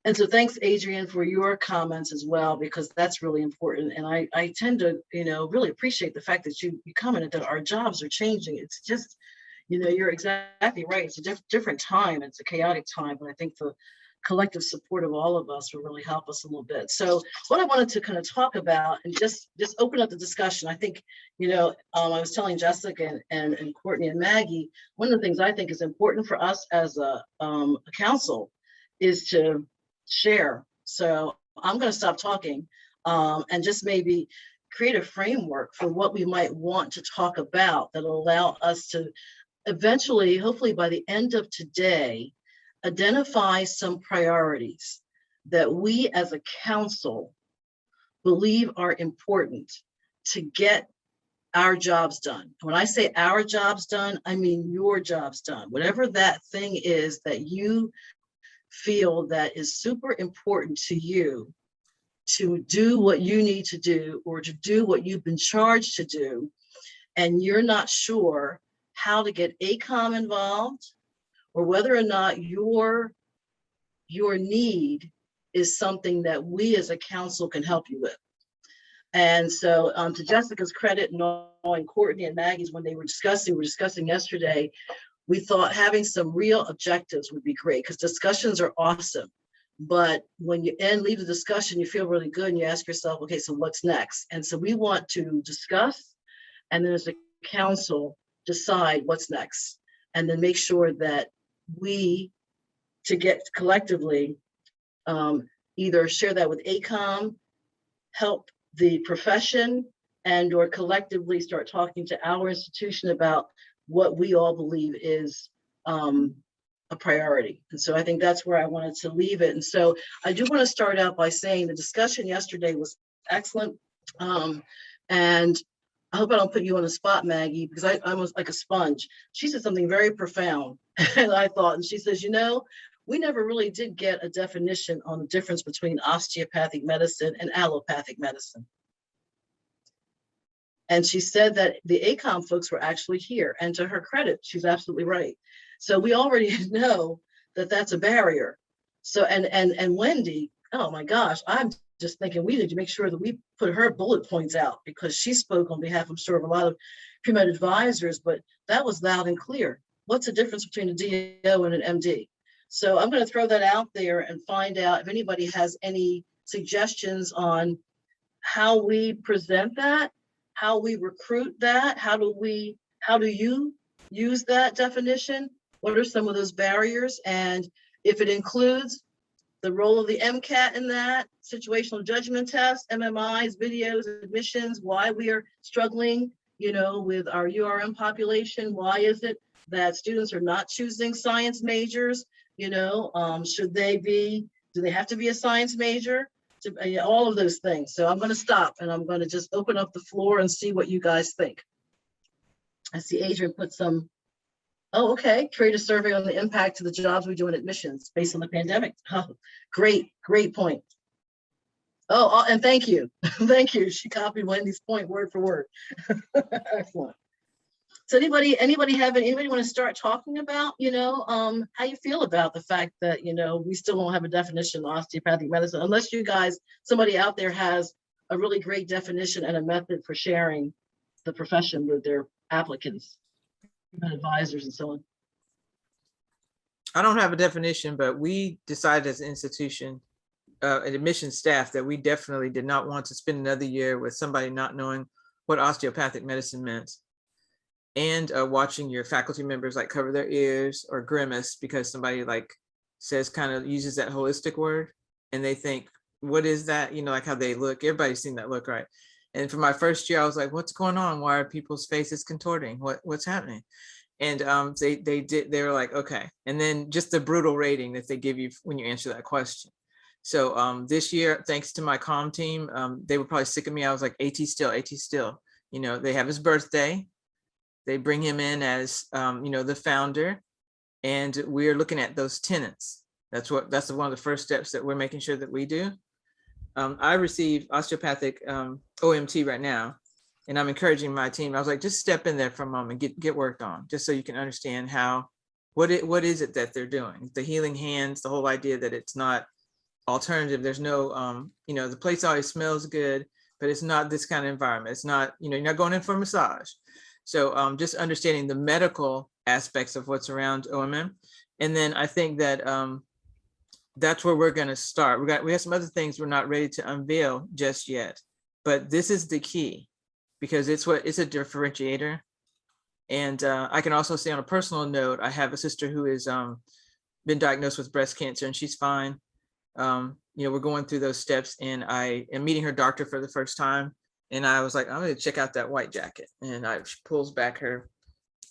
And so thanks, Adrian, for your comments as well, because that's really important. And I tend to, really appreciate the fact that you commented that our jobs are changing. It's just, you're exactly right. It's a different time. It's a chaotic time, but I think the collective support of all of us will really help us a little bit. So what I wanted to kind of talk about and just open up the discussion. I think, I was telling Jessica and Courtney and Maggie, one of the things I think is important for us as a council is to share. So I'm going to stop talking and just maybe create a framework for what we might want to talk about that'll allow us to eventually, hopefully by the end of today, identify some priorities that we as a council believe are important to get our jobs done. When I say our jobs done, I mean your jobs done. Whatever that thing is that you feel that is super important to you to do what you need to do or to do what you've been charged to do, and you're not sure how to get ACOM involved or whether or not your need is something that we as a council can help you with. And so to Jessica's credit, knowing Courtney and Maggie's when they were discussing yesterday, we thought having some real objectives would be great because discussions are awesome. But when you leave the discussion, you feel really good and you ask yourself, okay, so what's next? And so we want to discuss and then as a council decide what's next and then make sure that we, to get collectively, either share that with ACOM, help the profession, and or collectively start talking to our institution about what we all believe is a priority. And so I think that's where I wanted to leave it. And so I do want to start out by saying the discussion yesterday was excellent. And I hope I don't put you on the spot, Maggie, because I was like a sponge. She said something very profound. And I thought, and she says, we never really did get a definition on the difference between osteopathic medicine and allopathic medicine. And she said that the ACOM folks were actually here. And to her credit, she's absolutely right. So we already know that that's a barrier. So, and Wendy, oh my gosh, I'm just thinking we need to make sure that we put her bullet points out because she spoke on behalf, I'm sure, of a lot of pre-med advisors, but that was loud and clear. What's the difference between a DO and an MD? So I'm going to throw that out there and find out if anybody has any suggestions on how we present that, how we recruit that, how do you use that definition? What are some of those barriers? And if it includes the role of the MCAT in that, situational judgment test, MMIs, videos, admissions, why we are struggling, with our URM population, why is it that students are not choosing science majors? Do they have to be a science major? All of those things. So I'm going to stop and I'm going to just open up the floor and see what you guys think. I see Adrian put some, okay, create a survey on the impact to the jobs we do in admissions based on the pandemic. Oh, great point. Oh, and thank you. Thank you. She copied Wendy's point word for word. Excellent. So anybody want to start talking about, how you feel about the fact that, we still don't have a definition of osteopathic medicine, unless somebody out there has a really great definition and a method for sharing the profession with their applicants, advisors and so on. I don't have a definition, but we decided as an institution, an admission staff, that we definitely did not want to spend another year with somebody not knowing what osteopathic medicine meant. And watching your faculty members like cover their ears or grimace because somebody uses that holistic word and they think, what is that? Like how they look, everybody's seen that look, right? And for my first year, I was like, what's going on? Why are people's faces contorting? What's happening? And they were like, okay. And then just the brutal rating that they give you when you answer that question. So this year, thanks to my comm team, they were probably sick of me. I was like, AT still. They have his birthday. They bring him in as, the founder, and we're looking at those tenets. That's one of the first steps that we're making sure that we do. I receive osteopathic OMT right now, and I'm encouraging my team. I was like, just step in there for a moment, get worked on, just so you can understand what is it that they're doing. The healing hands, the whole idea that it's not alternative. There's no, the place always smells good, but it's not this kind of environment. It's not, you're not going in for a massage. So just understanding the medical aspects of what's around OMM. And then I think that that's where we're going to start. We have some other things we're not ready to unveil just yet, but this is the key because it's a differentiator. And I can also say on a personal note, I have a sister who has been diagnosed with breast cancer and she's fine. We're going through those steps and I am meeting her doctor for the first time. And I was like, I'm going to check out that white jacket. And she pulls back her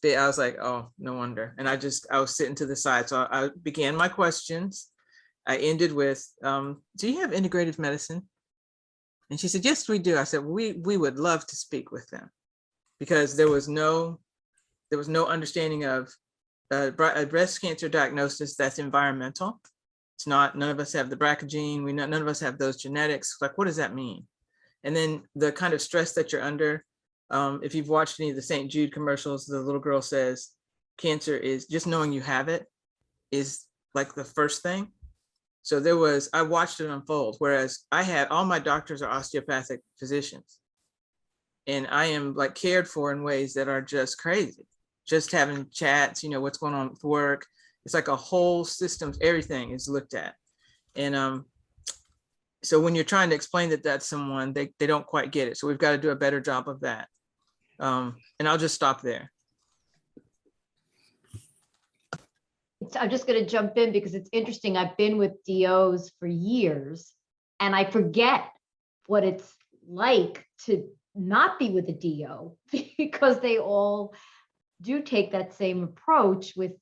bit. I was like, oh, no wonder. And I was sitting to the side. So I began my questions. I ended with, do you have integrative medicine? And she said, yes, we do. I said, we would love to speak with them because there was no understanding of a breast cancer diagnosis that's environmental. It's not, none of us have the BRCA gene. None of us have those genetics. Like, what does that mean? And then the kind of stress that you're under, if you've watched any of the St. Jude commercials, the little girl says, cancer is just knowing you have it is like the first thing. So I watched it unfold, whereas all my doctors are osteopathic physicians. And I am like cared for in ways that are just crazy. Just having chats, what's going on with work. It's like a whole system, everything is looked at. And so when you're trying to explain that that's someone, they don't quite get it. So we've got to do a better job of that. And I'll just stop there. I'm just going to jump in because it's interesting. I've been with DOs for years and I forget what it's like to not be with a DO because they all do take that same approach with,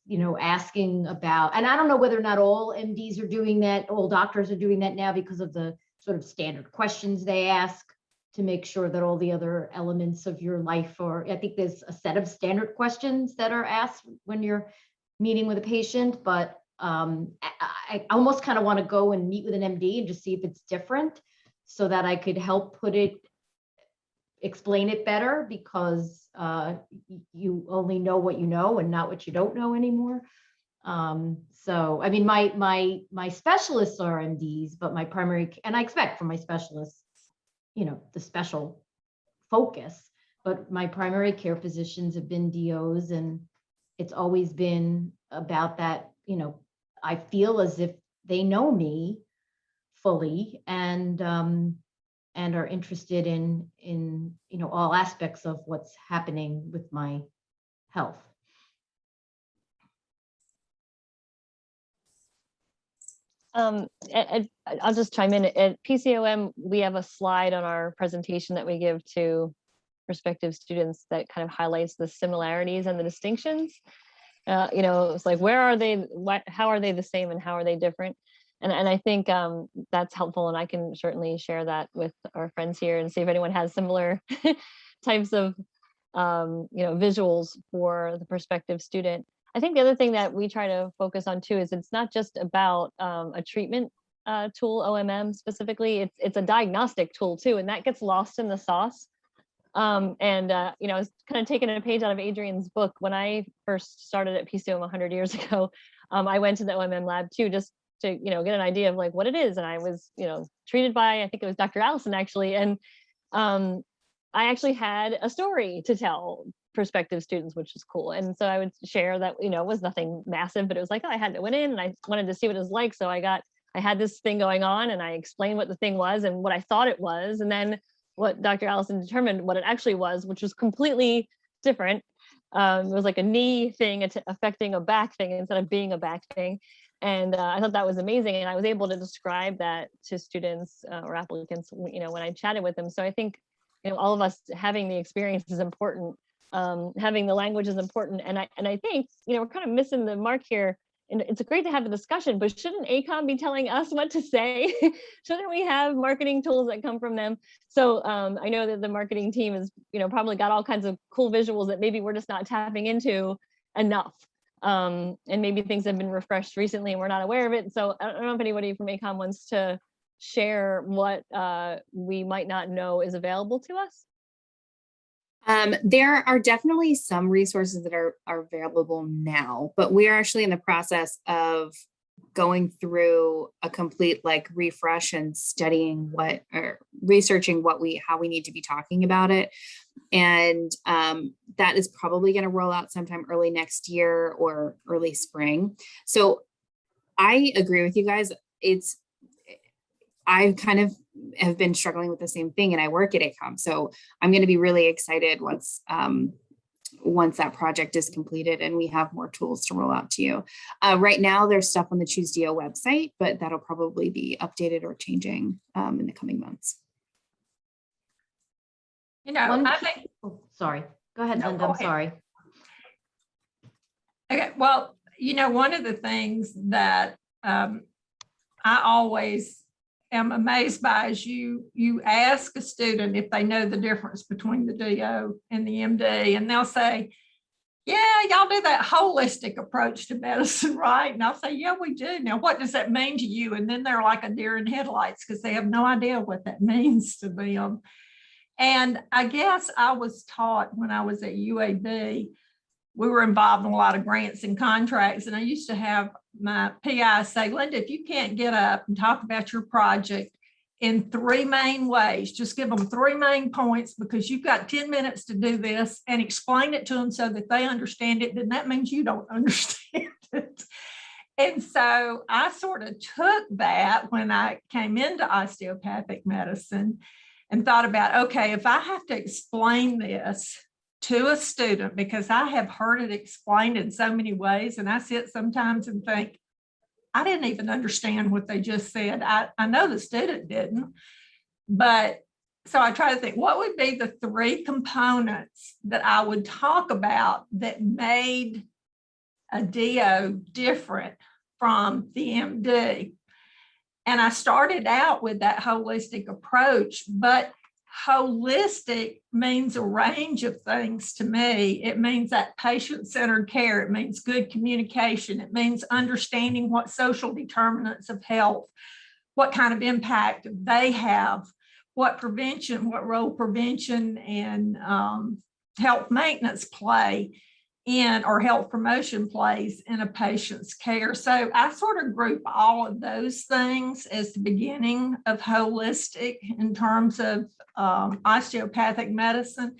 asking about, and I don't know whether or not all MDs are doing that, all doctors are doing that now because of the sort of standard questions they ask to make sure that all the other elements of your life are, I think there's a set of standard questions that are asked when you're meeting with a patient, but I almost kind of want to go and meet with an MD and just see if it's different so that I could help explain it better because you only know what you know and not what you don't know anymore. So, I mean, my specialists are MDs, but my primary, and I expect from my specialists, the special focus, but my primary care physicians have been DOs and it's always been about that, I feel as if they know me fully and are interested in all aspects of what's happening with my health. I'll just chime in. At PCOM, we have a slide on our presentation that we give to prospective students that kind of highlights the similarities and the distinctions. It's like, where are they? How are they the same and how are they different? And I think that's helpful, and I can certainly share that with our friends here and see if anyone has similar types of visuals for the prospective student. I think the other thing that we try to focus on too is it's not just about a treatment tool, OMM specifically. It's a diagnostic tool too, and that gets lost in the sauce. I was kind of taking a page out of Adrian's book. When I first started at PCOM 100 years ago, I went to the OMM lab too, just to get an idea of like what it is. And I was treated by, I think it was Dr. Allison actually, and I actually had a story to tell prospective students, which is cool. And so I would share that it was nothing massive, but it was like, I went in and I wanted to see what it was like. So I had this thing going on and I explained what the thing was and what I thought it was, and then what Dr. Allison determined what it actually was, which was completely different. It was like a knee thing affecting a back thing instead of being a back thing. And I thought that was amazing. And I was able to describe that to students or applicants, when I chatted with them. So I think, all of us having the experience is important. Having the language is important. And I think, we're kind of missing the mark here. And it's great to have a discussion, but shouldn't ACOM be telling us what to say? Shouldn't we have marketing tools that come from them? So I know that the marketing team is, probably got all kinds of cool visuals that maybe we're just not tapping into enough. And maybe things have been refreshed recently and we're not aware of it. So I don't know if anybody from ACOM wants to share what we might not know is available to us. There are definitely some resources that are available now, but we are actually in the process of going through a complete like refresh and studying or researching how we need to be talking about it. And that is probably going to roll out sometime early next year or early spring. So I agree with you guys. I kind of have been struggling with the same thing, and I work at ACOM. So I'm going to be really excited once that project is completed and we have more tools to roll out to you. Right now, there's stuff on the ChooseDO website, but that'll probably be updated or changing in the coming months. You know, I think. Oh, sorry. Go ahead, No, Linda. go I'm ahead. sorry. Okay, well, you know, one of the things that I always am amazed by is you ask a student if they know the difference between the DO and the MD, and they'll say, yeah, y'all do that holistic approach to medicine, right? And I'll say, yeah, we do. Now, what does that mean to you? And then they're like a deer in headlights because they have no idea what that means to them. And I guess I was taught when I was at UAB, we were involved in a lot of grants and contracts. And I used to have my PI say, Linda, if you can't get up and talk about your project in 3 main ways, just give them 3 main points because you've got 10 minutes to do this, and explain it to them so that they understand it, then that means you don't understand it. And so I sort of took that when I came into osteopathic medicine and thought about, okay, if I have to explain this to a student, because I have heard it explained in so many ways, and I sit sometimes and think, I didn't even understand what they just said. I know the student didn't, but so I try to think, what would be the 3 components that I would talk about that made a DO different from the MD? And I started out with that holistic approach, but holistic means a range of things to me. It means that patient-centered care. It means good communication. It means understanding what social determinants of health, what kind of impact they have, what role prevention and health maintenance play in, or health promotion plays in a patient's care. So I sort of group all of those things as the beginning of holistic in terms of osteopathic medicine.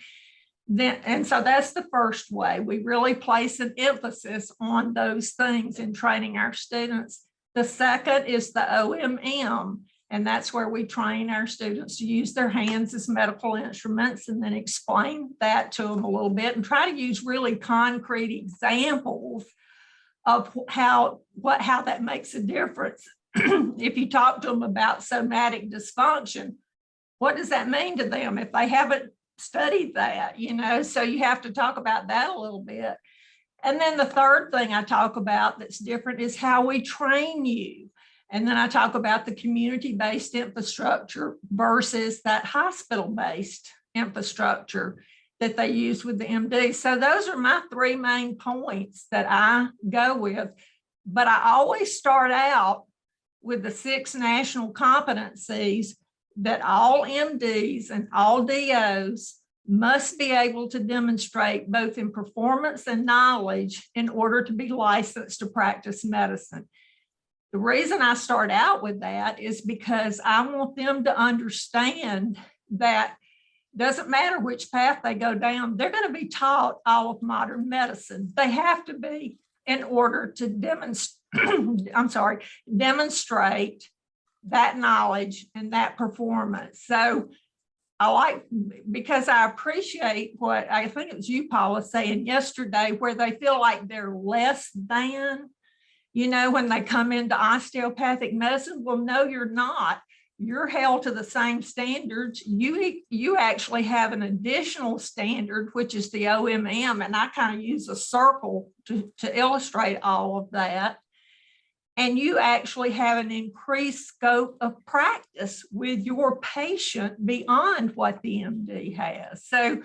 And so that's the first way. We really place an emphasis on those things in training our students. The second is the OMM, and that's where we train our students to use their hands as medical instruments, and then explain that to them a little bit and try to use really concrete examples of how that makes a difference. If you talk to them about somatic dysfunction, what does that mean to them if they haven't studied that, you know? So you have to talk about that a little bit. And then the third thing I talk about that's different is how we train you. And then I talk about the community-based infrastructure versus that hospital-based infrastructure that they use with the MD. So those are my 3 main points that I go with. But I always start out with the 6 national competencies that all MDs and all DOs must be able to demonstrate both in performance and knowledge in order to be licensed to practice medicine. The reason I start out with that is because I want them to understand that it doesn't matter which path they go down, they're going to be taught all of modern medicine. They have to be in order to demonstrate that knowledge and that performance. So because I appreciate what I think it was you, Paula, saying yesterday, where they feel like they're less than, you know, when they come into osteopathic medicine. Well, no, you're not. You're held to the same standards. You actually have an additional standard, which is the OMM, and I kind of use a circle to illustrate all of that. And you actually have an increased scope of practice with your patient beyond what the MD has. So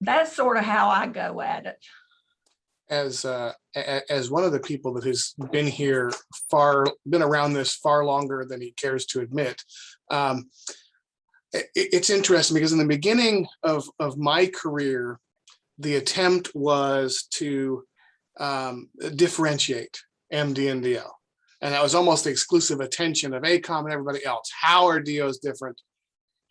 that's sort of how I go at it. As one of the people that has been around this far longer than he cares to admit, it's interesting because in the beginning of my career, the attempt was to differentiate. MD and DO. And that was almost the exclusive attention of ACOM and everybody else. How are DOs different?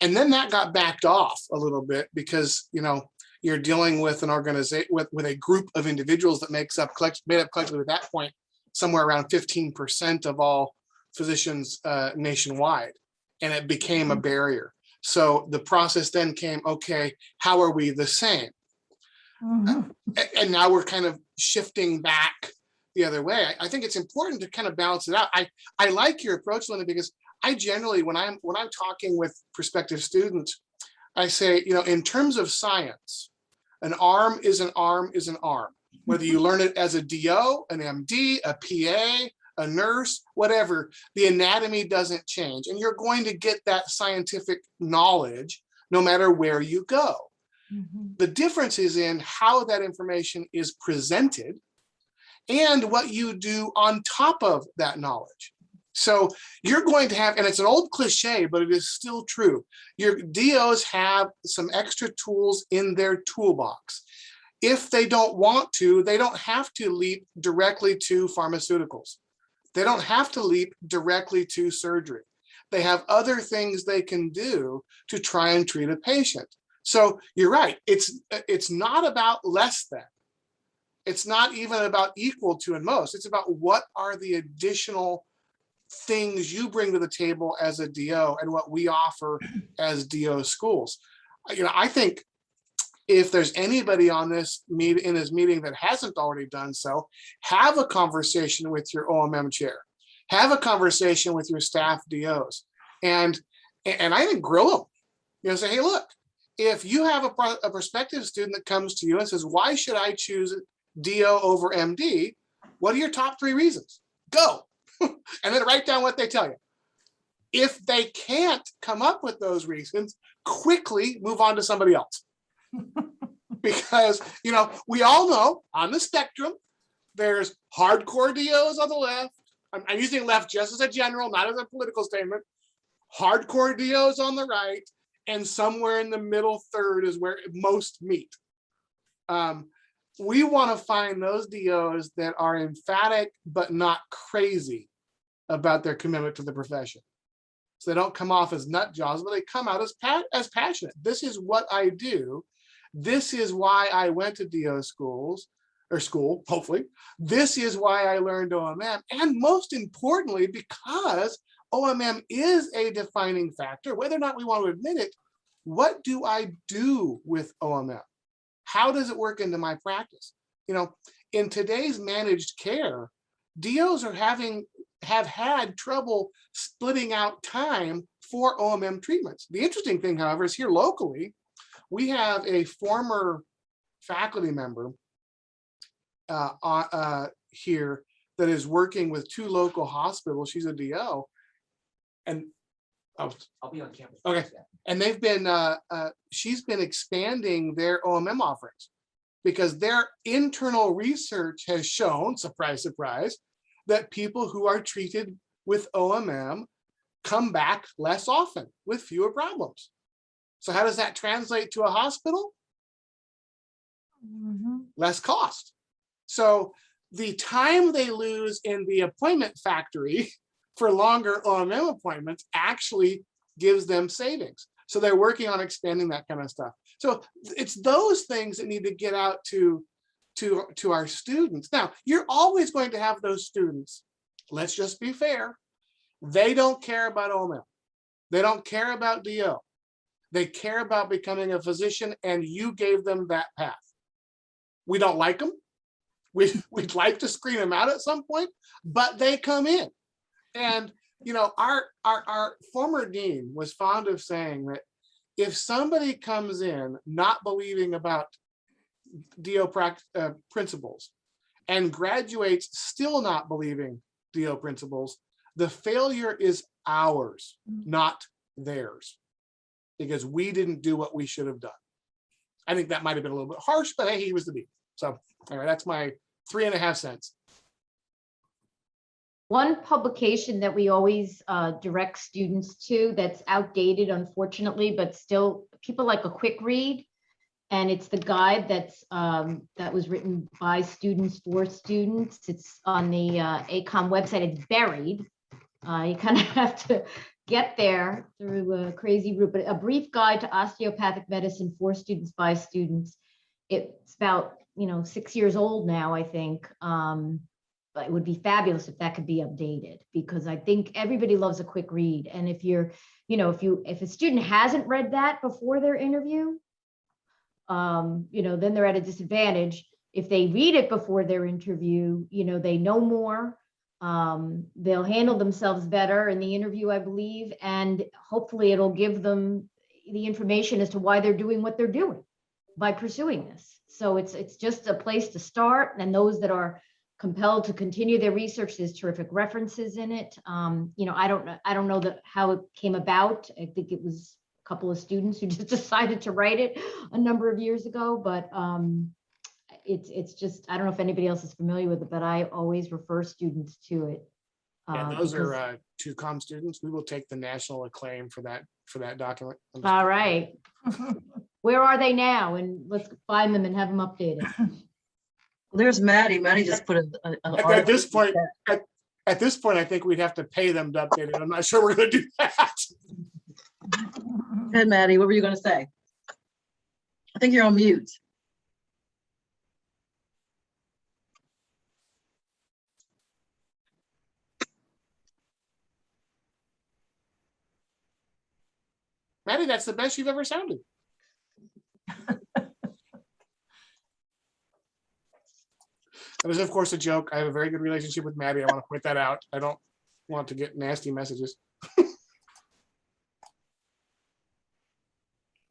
And then that got backed off a little bit because, you know, you're dealing with an organization with a group of individuals that made up collectively at that point somewhere around 15% of all physicians nationwide, and it became a barrier. So the process then came, okay, how are we the same? And now we're kind of shifting back the other way. I think it's important to kind of balance it out. I like your approach, Linda, because I generally, when I'm talking with prospective students, I say, you know, in terms of science, an arm is an arm is an arm. Whether you learn it as a DO, an MD, a PA, a nurse, whatever, the anatomy doesn't change. And you're going to get that scientific knowledge no matter where you go. The difference is in how that information is presented and what you do on top of that knowledge. So you're going to have, and it's an old cliche, but it is still true. Your DOs have some extra tools in their toolbox. If they don't want to, they don't have to leap directly to pharmaceuticals. They don't have to leap directly to surgery. They have other things they can do to try and treat a patient. So you're right. It's not about less than. It's not even about equal to in most. It's about what are the additional things you bring to the table as a DO and what we offer as DO schools. You know, I think if there's anybody on this in this meeting that hasn't already done so, have a conversation with your OMM chair, have a conversation with your staff DOs, and I think grill them. You know, say, hey, look, if you have a prospective student that comes to you and says, why should I choose DO over MD? What are your top 3 reasons? Go. And then write down what they tell you. If they can't come up with those reasons, quickly move on to somebody else. Because, you know, we all know on the spectrum, there's hardcore DOs on the left. I'm using left just as a general, not as a political statement. Hardcore DOs on the right, and somewhere in the middle third is where most meet. We want to find those DOs that are emphatic but not crazy about their commitment to the profession. So they don't come off as nut jobs, but they come out as passionate. This is what I do. This is why I went to DO school, hopefully. This is why I learned OMM. And most importantly, because OMM is a defining factor, whether or not we want to admit it, what do I do with OMM? How does it work into my practice? You know, in today's managed care, DOs have had trouble splitting out time for OMM treatments. The interesting thing, however, is here locally, we have a former faculty member here that is working with 2 local hospitals. She's a DO, and I'll be on campus. Okay, and they've been she's been expanding their OMM offerings because their internal research has shown, surprise, surprise, that people who are treated with OMM come back less often with fewer problems. So how does that translate to a hospital? Less cost. So the time they lose in the appointment factory for longer OMM appointments actually gives them savings. So they're working on expanding that kind of stuff. So it's those things that need to get out to our students. Now, you're always going to have those students, let's just be fair, they don't care about OMM. They don't care about DO. They care about becoming a physician, and you gave them that path. We don't like them. We'd like to screen them out at some point, but they come in. And you know, our former dean was fond of saying that if somebody comes in not believing about DO principles and graduates still not believing DO principles, the failure is ours, not theirs, because we didn't do what we should have done. I think that might have been a little bit harsh, but hey, he was the dean. So anyway, that's my 3.5 cents. One publication that we always direct students to that's outdated, unfortunately, but still people like a quick read, And it's the guide that was written by students for students. It's on the ACOM website. It's buried. You kind of have to get there through a crazy route, but a brief guide to osteopathic medicine for students by students. It's about 6 years old now, I think. But it would be fabulous if that could be updated, because I think everybody loves a quick read. And if you're, if a student hasn't read that before their interview, then they're at a disadvantage. If they read it before their interview, they know more. They'll handle themselves better in the interview, I believe, and hopefully it'll give them the information as to why they're doing what they're doing by pursuing this. So it's just a place to start, and those that are compelled to continue their research, there's terrific references in it. I don't know how it came about. I think it was a couple of students who just decided to write it a number of years ago, but it's just, I don't know if anybody else is familiar with it, but I always refer students to it. Yeah, those because- are 2Com students. We will take the national acclaim for that document. All right. Where are they now? And let's find them and have them updated. Well, there's Maddie. Maddie just put an At article. this point, at this point, I think we'd have to pay them to update it. I'm not sure we're going to do that. Go ahead, Maddie, what were you going to say? I think you're on mute. Maddie, that's the best you've ever sounded. That was, of course, a joke. I have a very good relationship with Maddie. I want to point that out. I don't want to get nasty messages.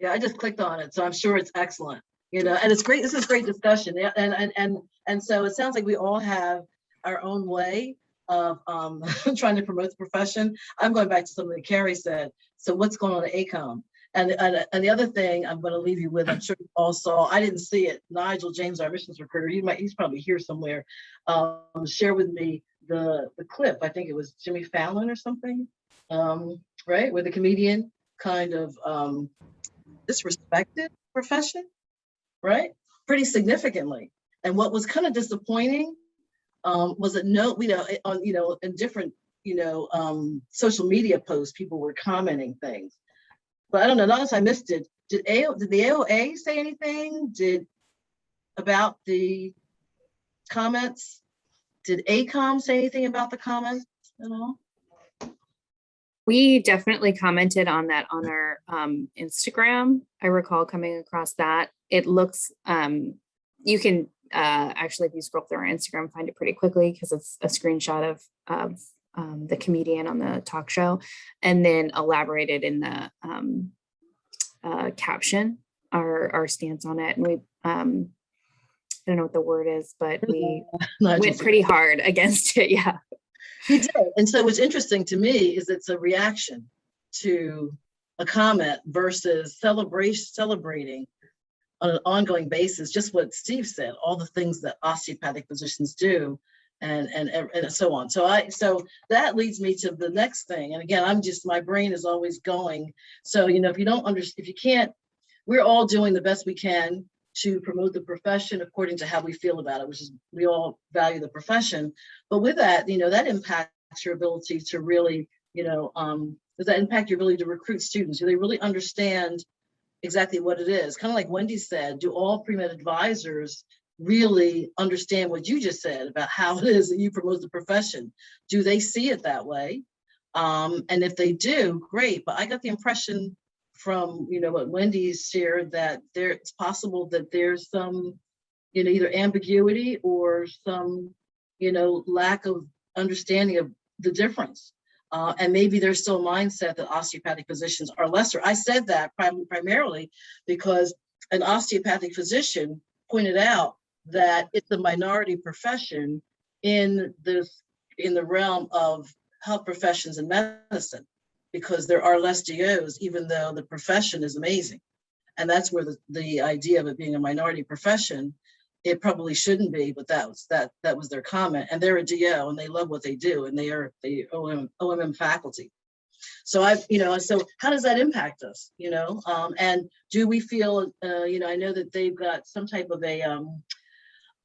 Yeah, I just clicked on it, so I'm sure it's excellent. And it's great. This is great discussion. Yeah, and so it sounds like we all have our own way of trying to promote the profession. I'm going back to something that Carrie said. So what's going on at ACOM? And the other thing I'm going to leave you with, I'm sure you all saw, I didn't see it. Nigel James, our missions recruiter, he's probably here somewhere, share with me the clip. I think it was Jimmy Fallon or something, right? Where the comedian kind of disrespected profession, right? Pretty significantly. And what was kind of disappointing was that in different, social media posts, people were commenting things. But I don't know, unless I missed it. Did the AOA say anything? About the comments? Did ACOM say anything about the comments at all? We definitely commented on that on our Instagram. I recall coming across that. It looks, you can actually, if you scroll through our Instagram, find it pretty quickly because it's a screenshot of the comedian on the talk show, and then elaborated in the caption our stance on it. And we, I don't know what the word is, but we went pretty hard against it. Yeah. He did. And so what's interesting to me is it's a reaction to a comment versus celebrating on an ongoing basis, just what Steve said, all the things that osteopathic physicians do and so on. So that leads me to the next thing. And again, my brain is always going. So, if you don't understand, if you can't, we're all doing the best we can to promote the profession according to how we feel about it, which is we all value the profession. But with that, that impacts your ability to really, does that impact your ability to recruit students? Do they really understand exactly what it is? Kind of like Wendy said, do all pre-med advisors really understand what you just said about how it is that you promote the profession? Do they see it that way? And if they do, great. But I got the impression from what Wendy shared that it's possible that there's some either ambiguity or some lack of understanding of the difference, and maybe there's still a mindset that osteopathic physicians are lesser. I said that primarily because an osteopathic physician pointed out that it's a minority profession in the realm of health professions and medicine, because there are less DOs, even though the profession is amazing. And that's where the idea of it being a minority profession, it probably shouldn't be, but that was their comment. And they're a DO and they love what they do, and they are the OMM faculty. So so how does that impact us, and do we feel, I know that they've got some type of a,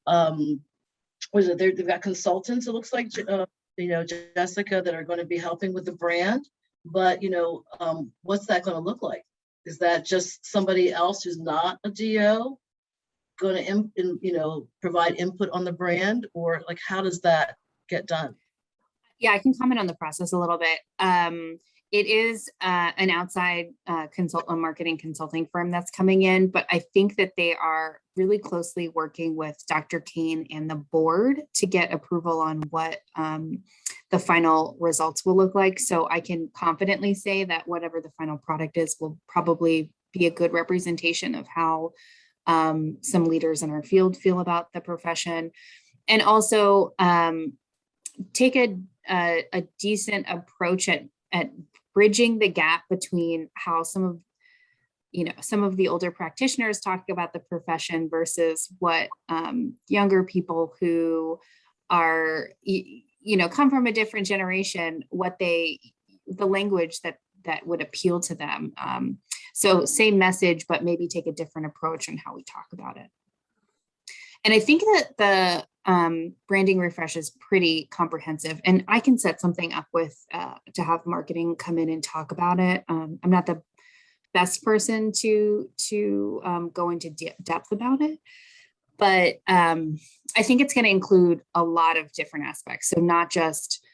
what is it, they've got consultants, it looks like, Jessica, that are going to be helping with the brand, but, what's that going to look like? Is that just somebody else who's not a DO going to, provide input on the brand, or like, how does that get done? Yeah, I can comment on the process a little bit. It is an outside marketing consulting firm that's coming in, but I think that they are really closely working with Dr. Kane and the board to get approval on what the final results will look like. So I can confidently say that whatever the final product is will probably be a good representation of how some leaders in our field feel about the profession, and also take a decent approach at bridging the gap between how some of the older practitioners talk about the profession versus what younger people who are, come from a different generation, the language that would appeal to them. So same message, but maybe take a different approach on how we talk about it. And I think that the branding refresh is pretty comprehensive, and I can set something up with to have marketing come in and talk about it. I'm not the best person to go into depth about it, but I think it's going to include a lot of different aspects. So not just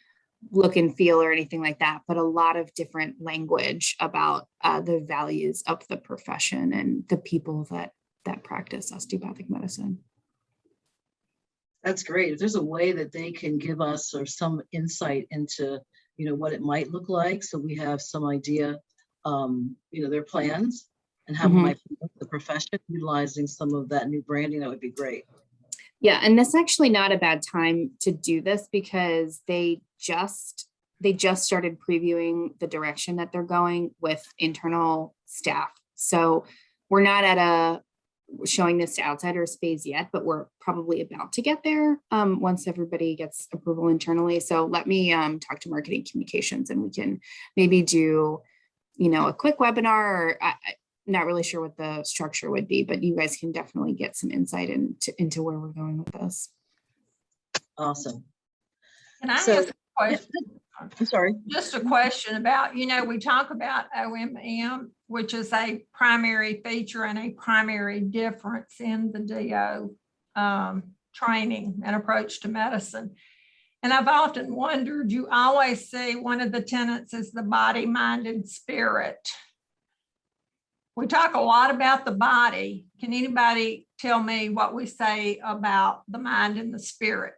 look and feel or anything like that, but a lot of different language about the values of the profession and the people that practice osteopathic medicine. That's great. If there's a way that they can give us or some insight into, what it might look like, so we have some idea, their plans and how it might be the profession utilizing some of that new branding, that would be great. Yeah, and that's actually not a bad time to do this because they just started previewing the direction that they're going with internal staff. So we're not at showing this to outsiders phase yet, but we're probably about to get there once everybody gets approval internally. So let me talk to marketing communications, and we can maybe do, a quick webinar, or I'm not really sure what the structure would be, but you guys can definitely get some insight into where we're going with this. Awesome. Can I ask a question? I'm sorry. Just a question about, we talk about OMM, which is a primary feature and a primary difference in the DO training and approach to medicine. And I've often wondered, you always say one of the tenets is the body, mind, and spirit. We talk a lot about the body. Can anybody tell me what we say about the mind and the spirit?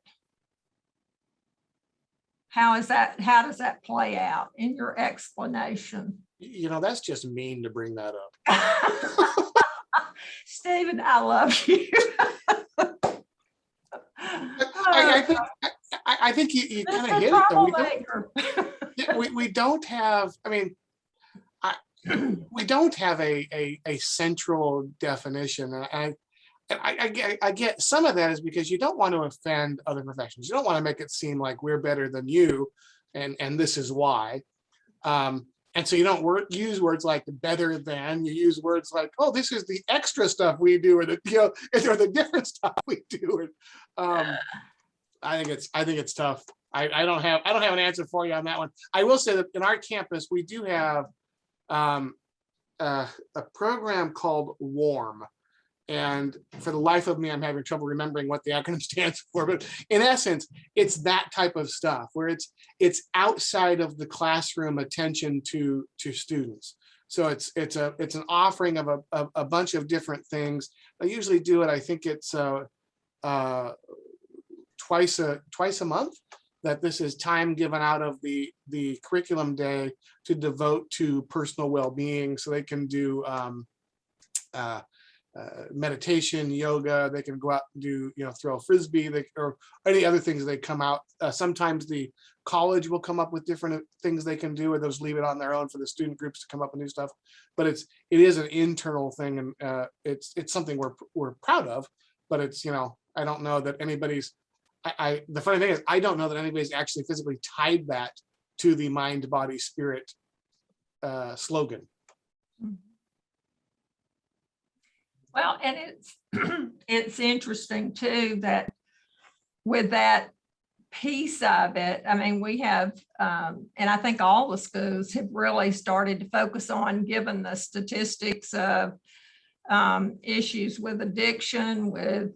How does that play out in your explanation? That's just mean to bring that up. Stephen, I love you. I think you kind of hit it though. We don't have, we don't have a central definition. And I get some of that is because you don't want to offend other professions. You don't want to make it seem like we're better than you, and this is why. And so you don't use words like better than. You use words like, oh, this is the extra stuff we do, or the different stuff we do. I think it's tough. I don't have an answer for you on that one. I will say that in our campus we do have a program called WARM. And for the life of me, I'm having trouble remembering what the acronym stands for. But in essence, it's that type of stuff where it's outside of the classroom attention to students. So it's an offering of a bunch of different things. I usually do it. I think it's twice a month. That this is time given out of the curriculum day to devote to personal well-being, so they can do meditation, yoga. They can go out and do, throw a frisbee, or any other things they come out. Sometimes the college will come up with different things they can do, or those leave it on their own for the student groups to come up and do stuff. But it is an internal thing, and it's something we're proud of. But it's, I don't know that anybody's. The funny thing is, I don't know that anybody's actually physically tied that to the mind, body, spirit slogan. Well, and it's interesting too that with that piece of it, I mean, we have, and I think all the schools have really started to focus on, given the statistics of issues with addiction, with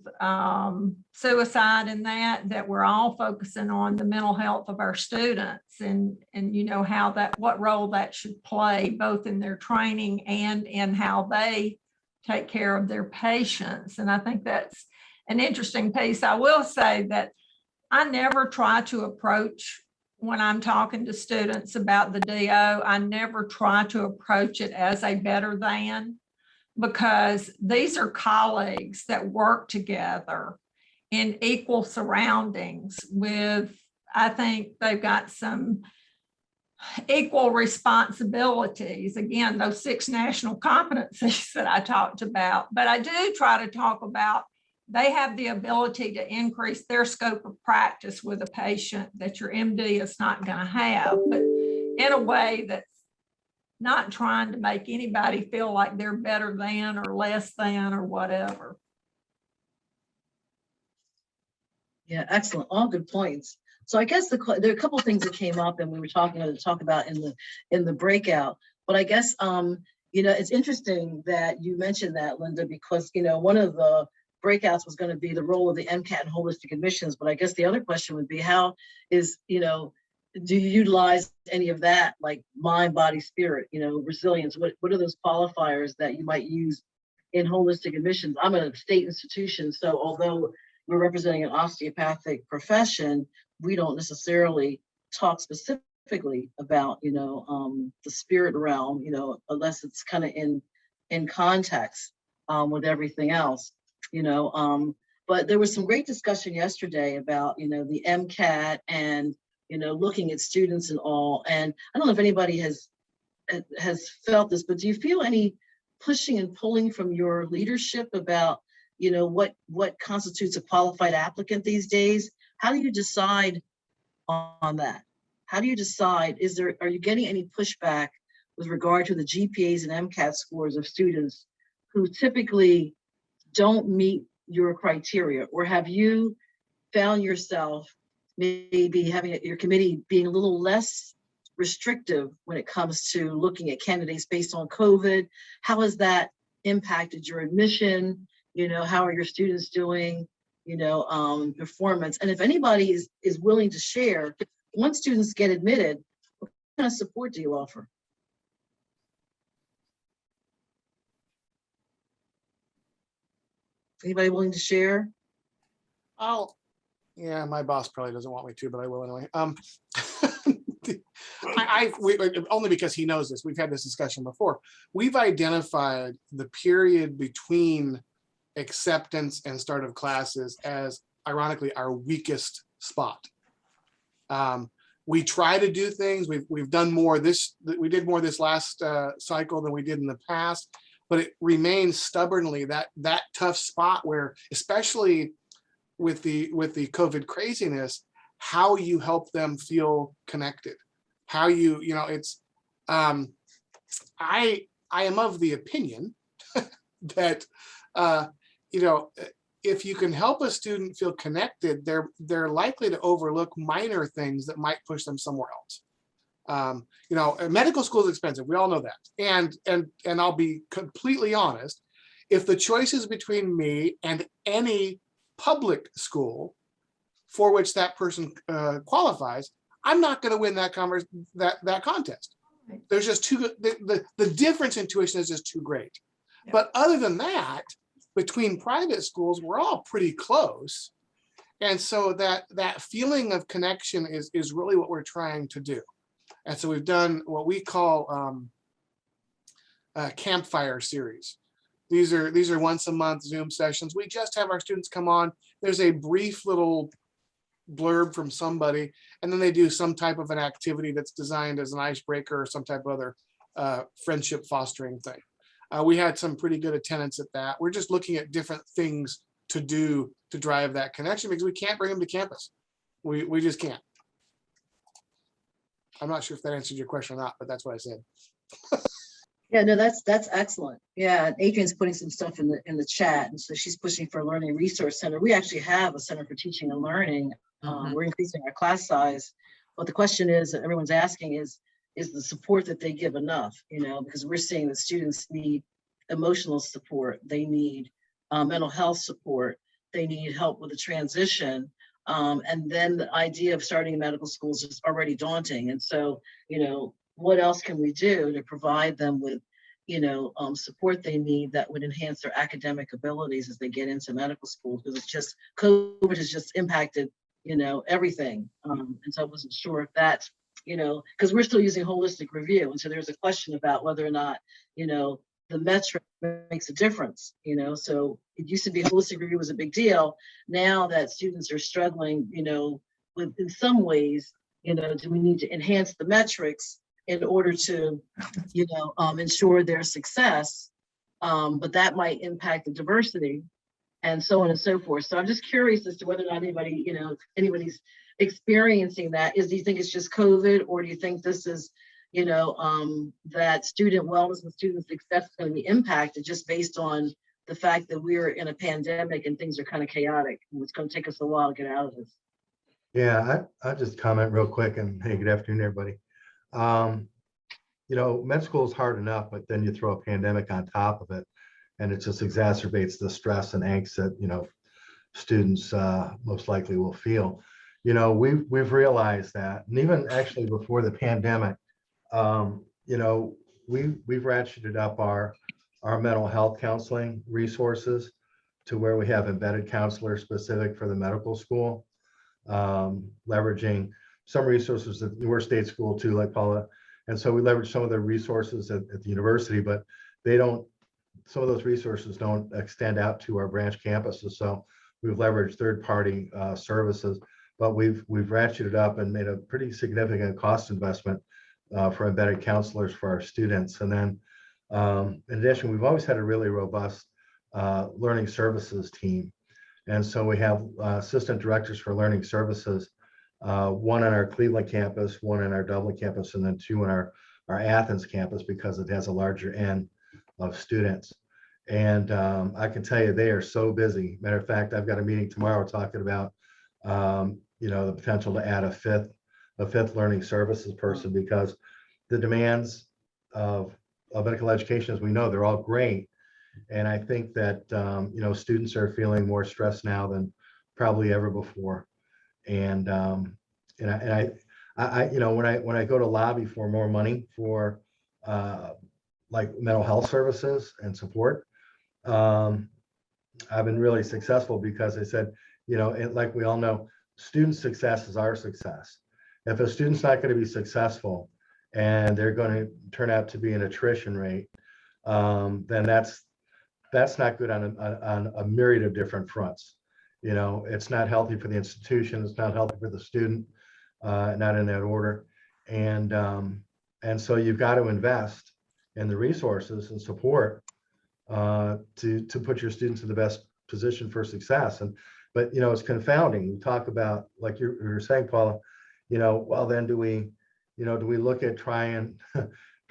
suicide, and that we're all focusing on the mental health of our students, and you know how that, what role that should play both in their training and in how they take care of their patients. And I think that's an interesting piece. I will say that I never try to approach, when I'm talking to students about the DO, I never try to approach it as a better than, because these are colleagues that work together in equal surroundings with, I think they've got some equal responsibilities. Again, those 6 national competencies that I talked about, but I do try to talk about they have the ability to increase their scope of practice with a patient that your MD is not going to have, but in a way that's not trying to make anybody feel like they're better than or less than or whatever. Yeah, excellent. All good points. So I guess there are a couple of things that came up and we were talking to talk about in the breakout. But I guess you know, it's interesting that you mentioned that, Linda, because you know, one of the breakouts was going to be the role of the MCAT and holistic admissions. But I guess the other question would be, how is, you know, do you utilize any of that, like mind, body, spirit, you know, resilience? What are those qualifiers that you might use in holistic admissions? I'm a state institution, so although we're representing an osteopathic profession, we don't necessarily talk specifically about, you know, the spirit realm, you know, unless it's kind of in context with everything else, you know. But there was some great discussion yesterday about, you know, the MCAT and, you know, looking at students and all. And I don't know if anybody has felt this, but do you feel any pushing and pulling from your leadership about, you know, what constitutes a qualified applicant these days? How do you decide on that? How do you decide, are you getting any pushback with regard to the GPAs and MCAT scores of students who typically don't meet your criteria? Or have you found yourself maybe having your committee being a little less restrictive when it comes to looking at candidates based on COVID? How has that impacted your admission? You know, how are your students doing, you know, performance? And if anybody is willing to share, once students get admitted, what kind of support do you offer? Anybody willing to share? Yeah, my boss probably doesn't want me to, but I will anyway. Only because he knows this. We've had this discussion before. We've identified the period between acceptance and start of classes as, ironically, our weakest spot. We try to do things. We've done more we did more this last cycle than we did in the past, but it remains stubbornly that tough spot where, especially with the COVID craziness, how you help them feel connected, how you know, it's I am of the opinion that you know, if you can help a student feel connected, they're likely to overlook minor things that might push them somewhere else. You know, medical school is expensive. We all know that. And I'll be completely honest. If the choice is between me and any public school for which that person qualifies, I'm not going to win that contest. There's just too the difference in tuition is just too great. Yeah. But other than that, between private schools, we're all pretty close. And so that feeling of connection is really what we're trying to do. And so we've done what we call a campfire series. These are once a month Zoom sessions. We just have our students come on. There's a brief little blurb from somebody, and then they do some type of an activity that's designed as an icebreaker or some type of other friendship fostering thing. We had some pretty good attendance at that. We're just looking at different things to do to drive that connection because we can't bring them to campus. We just can't. I'm not sure if that answered your question or not, but that's what I said. Yeah, no, that's excellent. Yeah, and Adrian's putting some stuff in the chat, and so she's pushing for a learning resource center. We actually have a center for teaching and learning. We're increasing our class size, but the question is that everyone's asking is the support that they give enough? You know, because we're seeing that students need emotional support, they need mental health support, they need help with the transition, and then the idea of starting medical schools is already daunting. And so, you know, what else can we do to provide them with, you know, support they need that would enhance their academic abilities as they get into medical school? Because it's just, COVID has just impacted, you know, everything. And so I wasn't sure if that's, you know, because we're still using holistic review. And so there's a question about whether or not, you know, the metric makes a difference, you know. So it used to be holistic review was a big deal. Now that students are struggling, you know, with in some ways, you know, do we need to enhance the metrics in order to, you know, ensure their success, but that might impact the diversity and so on and so forth. So I'm just curious as to whether or not anybody, you know, anybody's experiencing that. Do you think it's just COVID, or do you think this is, you know, that student wellness and student success is going to be impacted just based on the fact that we're in a pandemic and things are kind of chaotic, and it's going to take us a while to get out of this? Yeah, I'll just comment real quick, and hey, good afternoon, everybody. You know, med school is hard enough, but then you throw a pandemic on top of it, and it just exacerbates the stress and angst that, you know, students most likely will feel. You know, we've realized that, and even actually before the pandemic, you know, we've ratcheted up our mental health counseling resources to where we have embedded counselors specific for the medical school, leveraging some resources at Newer State School too, like Paula. And so we leverage some of the resources at the university, but some of those resources don't extend out to our branch campuses. So we've leveraged third-party services, but we've ratcheted up and made a pretty significant cost investment for embedded counselors for our students. And then in addition, we've always had a really robust learning services team. And so we have assistant directors for learning services, one on our Cleveland campus, one on our Dublin campus, and then two on our Athens campus, because it has a larger N of students. And I can tell you, they are so busy. Matter of fact, I've got a meeting tomorrow talking about, you know, the potential to add a fifth learning services person, because the demands of medical education, as we know, they're all great. And I think that, you know, students are feeling more stressed now than probably ever before. And I you know, when I go to lobby for more money for like mental health services and support, I've been really successful, because I said, you know, like we all know, student success is our success. If a student's not going to be successful and they're going to turn out to be an attrition rate, then that's not good on a myriad of different fronts. You know, it's not healthy for the institution, it's not healthy for the student, not in that order. And so you've got to invest in the resources and support to put your students in the best position for success. But you know, it's confounding. We talk about, like you were saying, Paula, you know, well, then do we look at trying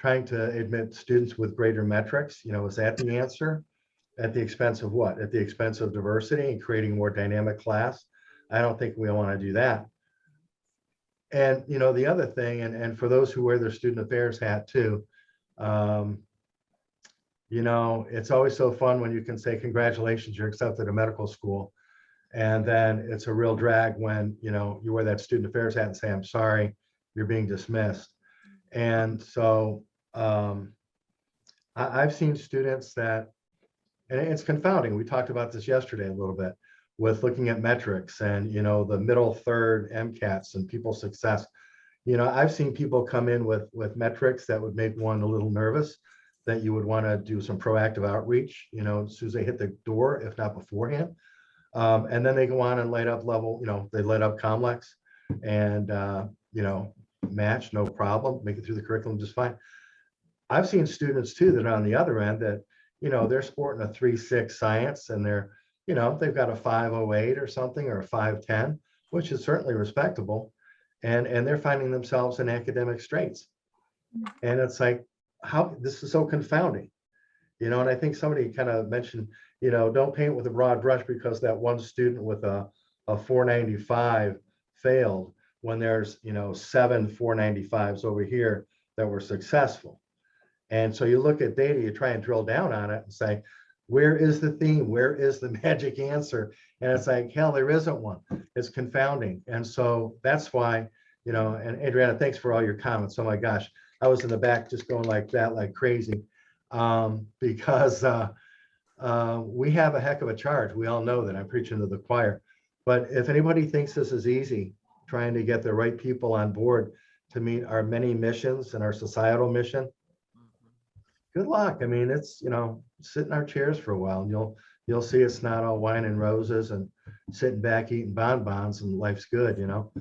to admit students with greater metrics? You know, is that the answer? At the expense of what? At the expense of diversity and creating a more dynamic class? I don't think we want to do that. And you know, the other thing, and for those who wear their student affairs hat too, you know, it's always so fun when you can say, congratulations, you're accepted to medical school. And then it's a real drag when, you know, you wear that student affairs hat and say, I'm sorry, you're being dismissed. And so I've seen students that, and it's confounding. We talked about this yesterday a little bit with looking at metrics and, you know, the middle third MCATs and people's success. You know, I've seen people come in with metrics that would make one a little nervous, that you would want to do some proactive outreach, you know, as soon as they hit the door, if not beforehand. And then they go on and light up level, you know, they light up COMLEX and, you know, match, no problem, make it through the curriculum just fine. I've seen students too that are on the other end that, you know, they're sporting a 3.6 science and they're, you know, they've got a 5.08 or something, or a 5.10, which is certainly respectable. and they're finding themselves in academic straits. And it's like, how, this is so confounding, you know, and I think somebody kind of mentioned, you know, don't paint with a broad brush because that one student with a 495 failed when there's, you know, 7 495s over here that were successful. And so you look at data, you try and drill down on it and say, where is the theme? Where is the magic answer? And it's like, hell, there isn't one. It's confounding. And so that's why, you know, and Adriana, thanks for all your comments. Oh my gosh, I was in the back just going like that, like crazy, because we have a heck of a charge. We all know that. I'm preaching to the choir. But if anybody thinks this is easy, trying to get the right people on board to meet our many missions and our societal mission, good luck. I mean, it's, you know, sit in our chairs for a while and you'll see it's not all wine and roses and sitting back eating bonbons and life's good, you know.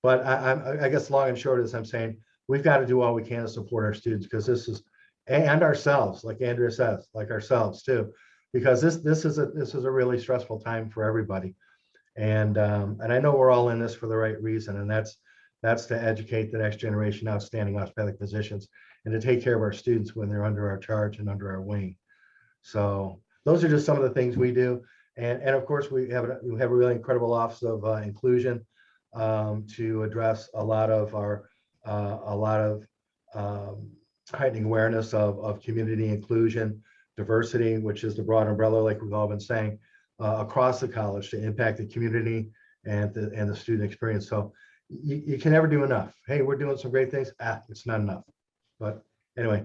But I guess long and short is I'm saying we've got to do all we can to support our students, because this is, and ourselves, like Andrea says, like ourselves too, because this is a really stressful time for everybody. And I know we're all in this for the right reason, and that's to educate the next generation outstanding hospitality physicians and to take care of our students when they're under our charge and under our wing. So those are just some of the things we do. And of course, we have a really incredible Office of Inclusion to address a lot of heightening awareness of community inclusion, diversity, which is the broad umbrella, like we've all been saying, across the college to impact the community and the student experience. So you can never do enough. Hey, we're doing some great things. It's not enough. But anyway,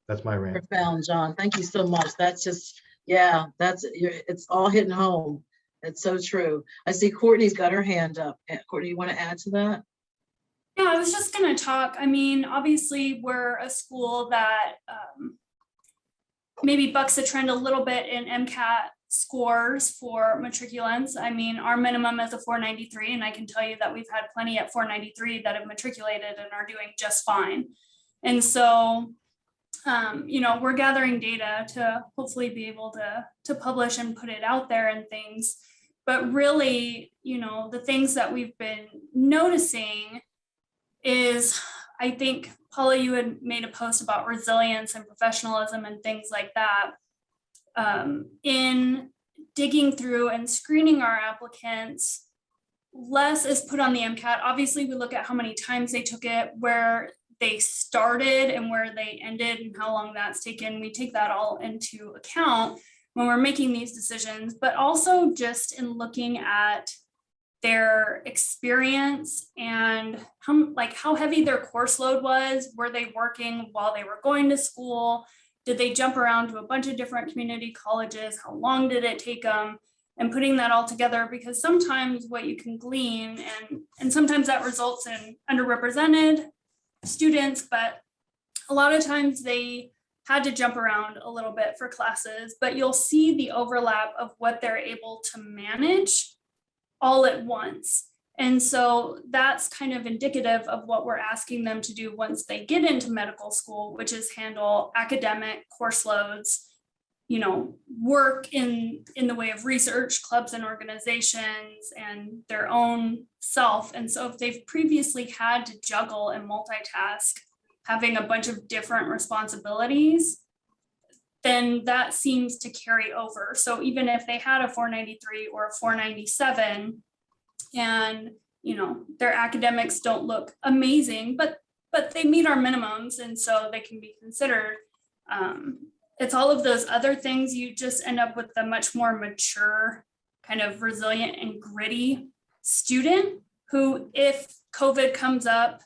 that's my rant. Profound, John. Thank you so much. That's just, yeah, it's all hitting home. It's so true. I see Courtney's got her hand up. Courtney, you want to add to that? Yeah, I was just going to talk. I mean, obviously, we're a school that maybe bucks the trend a little bit in MCAT scores for matriculants. I mean, our minimum is a 493, and I can tell you that we've had plenty at 493 that have matriculated and are doing just fine. And so, you know, we're gathering data to hopefully be able to publish and put it out there and things. But really, you know, the things that we've been noticing is, I think, Paula, you had made a post about resilience and professionalism and things like that. In digging through and screening our applicants, less is put on the MCAT. Obviously, we look at how many times they took it, where they started and where they ended and how long that's taken. We take that all into account when we're making these decisions, but also just in looking at their experience and how heavy their course load was. Were they working while they were going to school? Did they jump around to a bunch of different community colleges? How long did it take them? And putting that all together, because sometimes what you can glean, and sometimes that results in underrepresented students, but a lot of times they had to jump around a little bit for classes, but you'll see the overlap of what they're able to manage all at once. And so that's kind of indicative of what we're asking them to do once they get into medical school, which is handle academic course loads, you know, work in the way of research, clubs and organizations, and their own self. And so if they've previously had to juggle and multitask, having a bunch of different responsibilities, then that seems to carry over. So even if they had a 493 or a 497 and, you know, their academics don't look amazing, but they meet our minimums, and so they can be considered. It's all of those other things. You just end up with a much more mature, kind of resilient and gritty student who, if COVID comes up,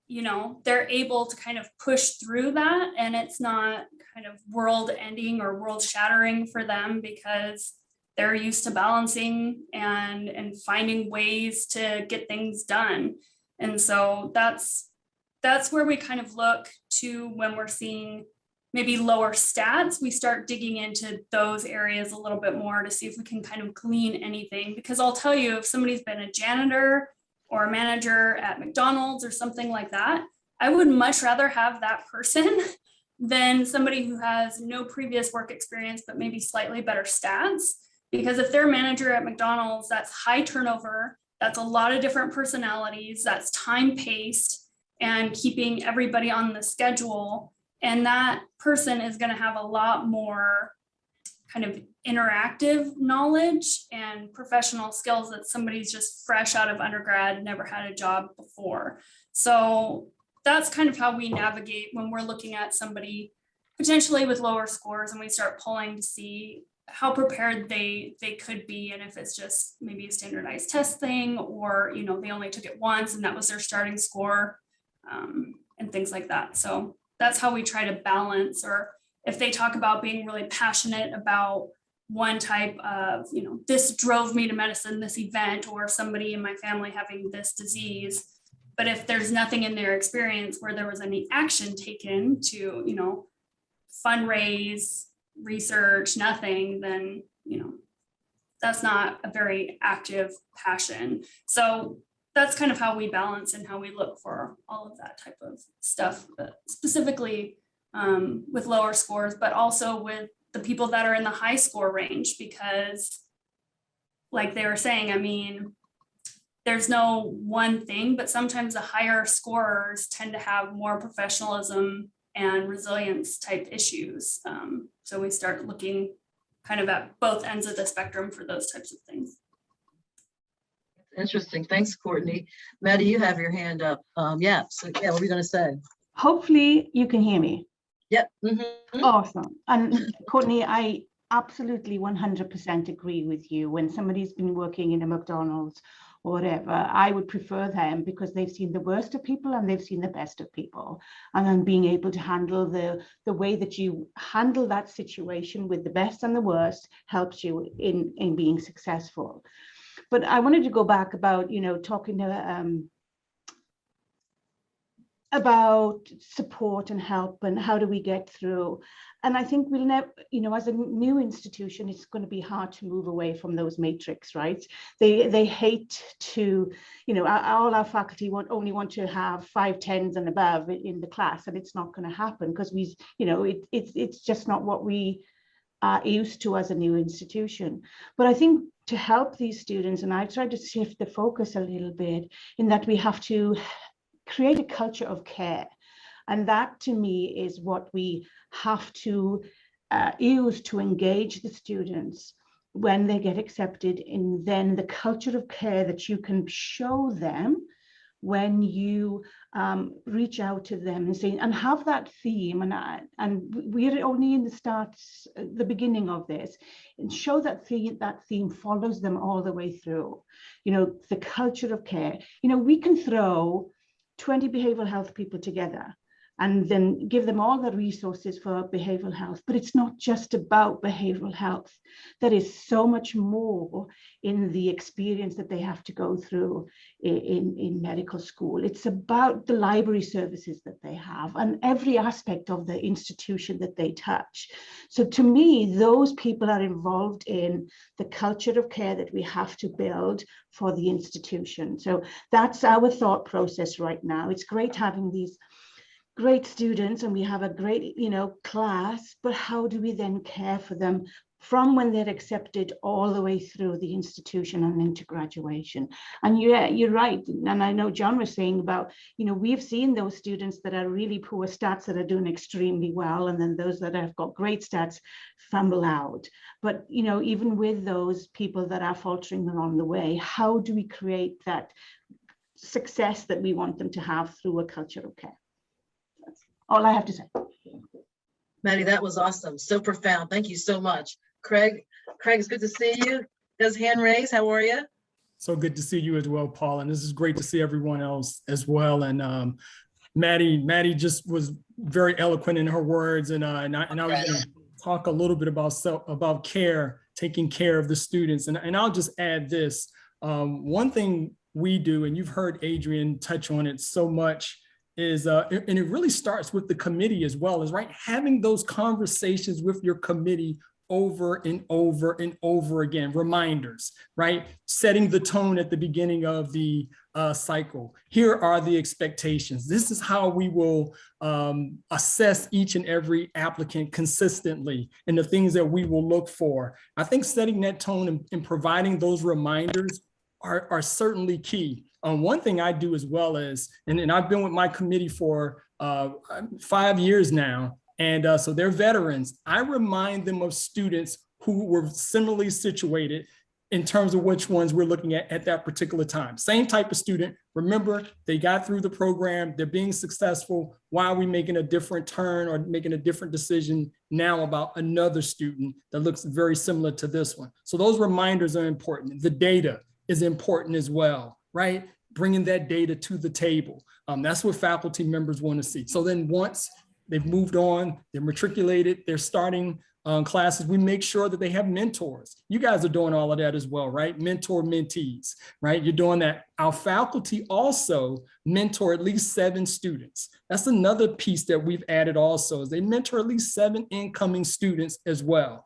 you know, they're able to kind of push through that, and it's not kind of world ending or world shattering for them, because they're used to balancing and finding ways to get things done. And so that's where we kind of look to when we're seeing maybe lower stats. We start digging into those areas a little bit more to see if we can kind of glean anything, because I'll tell you, if somebody's been a janitor or a manager at McDonald's or something like that, I would much rather have that person than somebody who has no previous work experience, but maybe slightly better stats. Because if they're a manager at McDonald's, that's high turnover, That's a lot of different personalities. That's time paced and keeping everybody on the schedule. And that person is going to have a lot more kind of interactive knowledge and professional skills that somebody's just fresh out of undergrad, never had a job before. So that's kind of how we navigate when we're looking at somebody potentially with lower scores, and we start pulling to see how prepared they could be, and if it's just maybe a standardized test thing, or they only took it once and that was their starting score, and things like that. So that's how we try to balance. Or if they talk about being really passionate about one type of, this drove me to medicine, this event, or somebody in my family having this disease, but if there's nothing in their experience where there was any action taken to, fundraise, research, nothing, then, that's not a very active passion. So that's kind of how we balance and how we look for all of that type of stuff, but specifically with lower scores, but also with the people that are in the high score range, because like they were saying, I mean, there's no one thing, but sometimes the higher scorers tend to have more professionalism and resilience type issues. So we start looking kind of at both ends of the spectrum for those types of things. Interesting. Thanks, Courtney. Maddie, you have your hand up. Yeah, what are we going to say? Hopefully you can hear me. Yep. Awesome. And Courtney, I absolutely 100% agree with you. When somebody's been working in a McDonald's or whatever, I would prefer them because they've seen the worst of people and they've seen the best of people. And then being able to handle the way that you handle that situation with the best and the worst helps you in being successful. But I wanted to go back about, talking about support and help and how do we get through. And I think we'll never, as a new institution, it's going to be hard to move away from those matrix, right? They hate to, all our faculty only want to have 5 10s and above in the class, and it's not going to happen because it's just not what we are used to as a new institution. But I think to help these students, and I've tried to shift the focus a little bit in that we have to create a culture of care. And that to me is what we have to use to engage the students when they get accepted in then the culture of care that you can show them when you reach out to them and say, and have that theme, and we're only in the beginning of this, and show that theme follows them all the way through, the culture of care. We can throw 20 behavioral health people together and then give them all the resources for behavioral health. But it's not just about behavioral health. There is so much more in the experience that they have to go through in medical school. It's about the library services that they have and every aspect of the institution that they touch. So to me, those people are involved in the culture of care that we have to build for the institution. So that's our thought process right now. It's great having these great students and we have a great class, but how do we then care for them from when they're accepted all the way through the institution and into graduation? And yeah, you're right. And I know John was saying about, we've seen those students that are really poor stats that are doing extremely well, and then those that have got great stats fumble out. But even with those people that are faltering along the way, how do we create that success that we want them to have through a culture of care? That's all I have to say. Maddie, that was awesome. So profound. Thank you so much. Craig, it's good to see you. Does hand raise. How are you? So good to see you as well, Paul. And this is great to see everyone else as well. And Maddie just was very eloquent in her words. And I was going to talk a little bit about care, taking care of the students. And I'll just add this. One thing we do, and you've heard Adrian touch on it so much, is, and it really starts with the committee as well, is right, having those conversations with your committee over and over and over again, reminders, right? Setting the tone at the beginning of the cycle. Here are the expectations. This is how we will assess each and every applicant consistently and the things that we will look for. I think setting that tone and providing those reminders are certainly key. One thing I do as well is, and I've been with my committee for 5 years now, and so they're veterans. I remind them of students who were similarly situated in terms of which ones we're looking at that particular time. Same type of student. Remember, they got through the program, they're being successful. Why are we making a different turn or making a different decision now about another student that looks very similar to this one? So those reminders are important. The data is important as well, right? Bringing that data to the table. That's what faculty members want to see. So then once they've moved on, they're matriculated, they're starting classes, we make sure that they have mentors. You guys are doing all of that as well, right? Mentor mentees, right? You're doing that. Our faculty also mentor at least 7 students. That's another piece that we've added also, is they mentor at least 7 incoming students as well.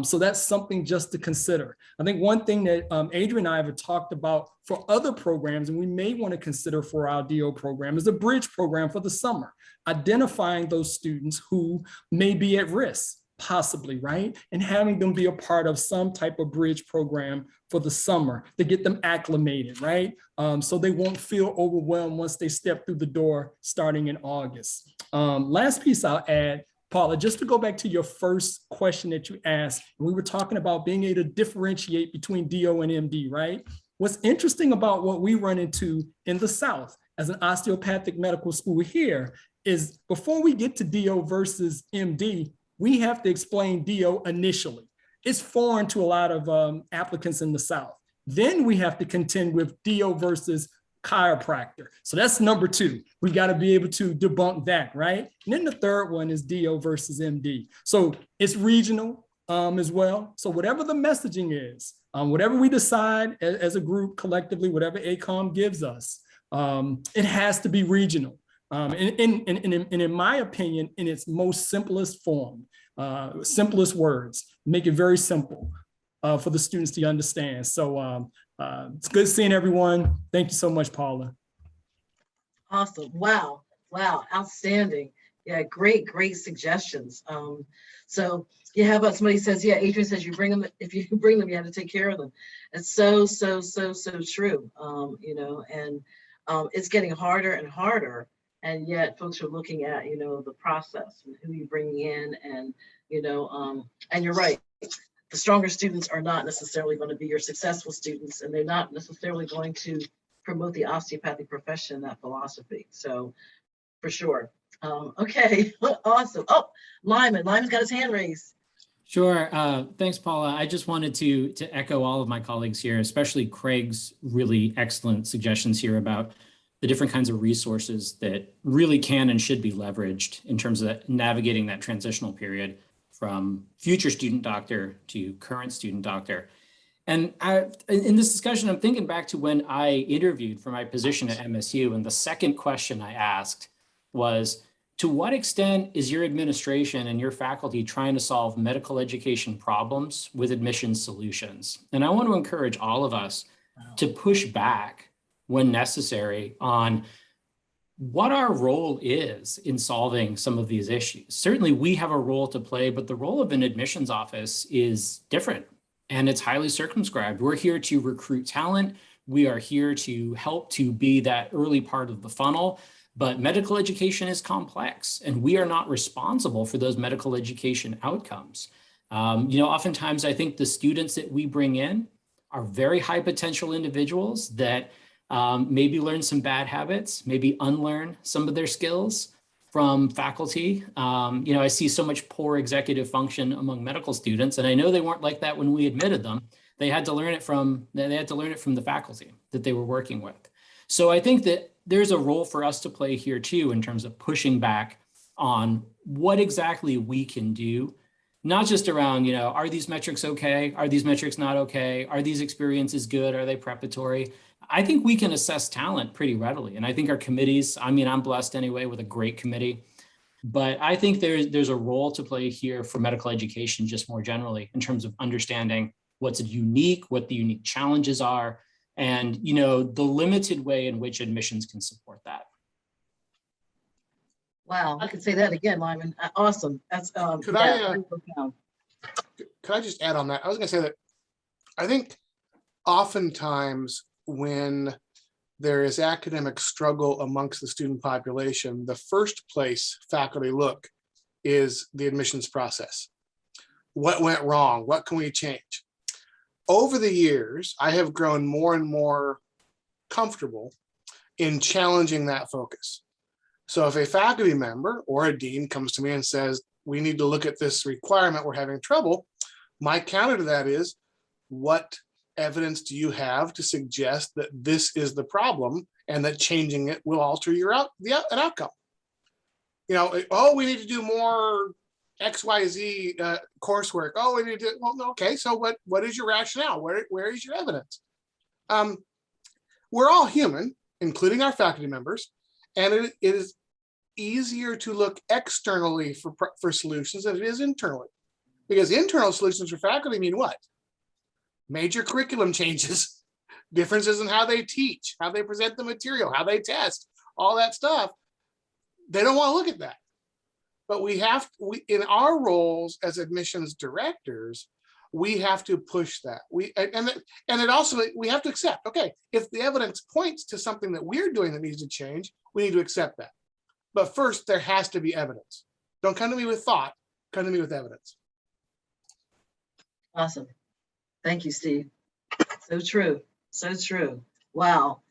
So that's something just to consider. I think one thing that Adrian and I have talked about for other programs, and we may want to consider for our DO program, is a bridge program for the summer, identifying those students who may be at risk, possibly, right? And having them be a part of some type of bridge program for the summer to get them acclimated, right? So they won't feel overwhelmed once they step through the door starting in August. Last piece I'll add, Paula, just to go back to your first question that you asked, we were talking about being able to differentiate between DO and MD, right? What's interesting about what we run into in the South as an osteopathic medical school here is before we get to DO versus MD, we have to explain DO initially. It's foreign to a lot of applicants in the South. Then we have to contend with DO versus chiropractor. So that's number 2. We've got to be able to debunk that, right? And then the third one is DO versus MD. So it's regional as well. So whatever the messaging is, whatever we decide as a group collectively, whatever ACOM gives us, it has to be regional. And in my opinion, in its most simplest form, simplest words, make it very simple for the students to understand. So it's good seeing everyone. Thank you so much, Paula. Awesome. Wow. Wow. Outstanding. Yeah. Great, great suggestions. So you have somebody says, yeah, Adrian says you bring them, if you bring them, you have to take care of them. It's so true. You know, and it's getting harder and harder. And yet folks are looking at, you know, the process and who you bring in, and, you know, and you're right. The stronger students are not necessarily going to be your successful students, and they're not necessarily going to promote the osteopathic profession, that philosophy. So for sure. Okay, awesome. Oh, Lyman's got his hand raised. Sure. Thanks, Paula. I just wanted to echo all of my colleagues here, especially Craig's really excellent suggestions here about the different kinds of resources that really can and should be leveraged in terms of navigating that transitional period from future student doctor to current student doctor. And in this discussion, I'm thinking back to when I interviewed for my position at MSU, and the second question I asked was, to what extent is your administration and your faculty trying to solve medical education problems with admissions solutions? And I want to encourage all of us to push back when necessary on what our role is in solving some of these issues. Certainly we have a role to play, but the role of an admissions office is different and it's highly circumscribed. We're here to recruit talent. We are here to help to be that early part of the funnel, but medical education is complex and we are not responsible for those medical education outcomes. You know, oftentimes I think the students that we bring in are very high potential individuals that maybe learn some bad habits, maybe unlearn some of their skills from faculty. You know, I see so much poor executive function among medical students, and I know they weren't like that when we admitted them. They had to learn it from the faculty that they were working with. So I think that there's a role for us to play here too, in terms of pushing back on what exactly we can do, not just around, you know, are these metrics okay? Are these metrics not okay? Are these experiences good? Are they preparatory? I think we can assess talent pretty readily. And I think our committees, I mean, I'm blessed anyway with a great committee, but I think there's a role to play here for medical education just more generally in terms of understanding what's unique, what the unique challenges are, and, you know, the limited way in which admissions can support that. Wow, I could say that again, Lyman. Awesome. That's Could I just add on that? I was going to say that I think oftentimes when there is academic struggle amongst the student population, the first place faculty look is the admissions process. What went wrong? What can we change? Over the years, I have grown more and more comfortable in challenging that focus. So if a faculty member or a dean comes to me and says, we need to look at this requirement, we're having trouble, my counter to that is, what evidence do you have to suggest that this is the problem and that changing it will alter your an outcome? You know, oh, we need to do more XYZ coursework. Oh, we need to, well, okay, so what is your rationale? Where is your evidence? We're all human, including our faculty members, and it is easier to look externally for solutions than it is internally. Because internal solutions for faculty mean what? Major curriculum changes, differences in how they teach, how they present the material, how they test, all that stuff. They don't want to look at that. But we in our roles as admissions directors, we have to push that. We have to accept, okay, if the evidence points to something that we're doing that needs to change, we need to accept that. But first, there has to be evidence. Don't come to me with thought, come to me with evidence. Awesome. Thank you, Steve. So true. So true. Wow.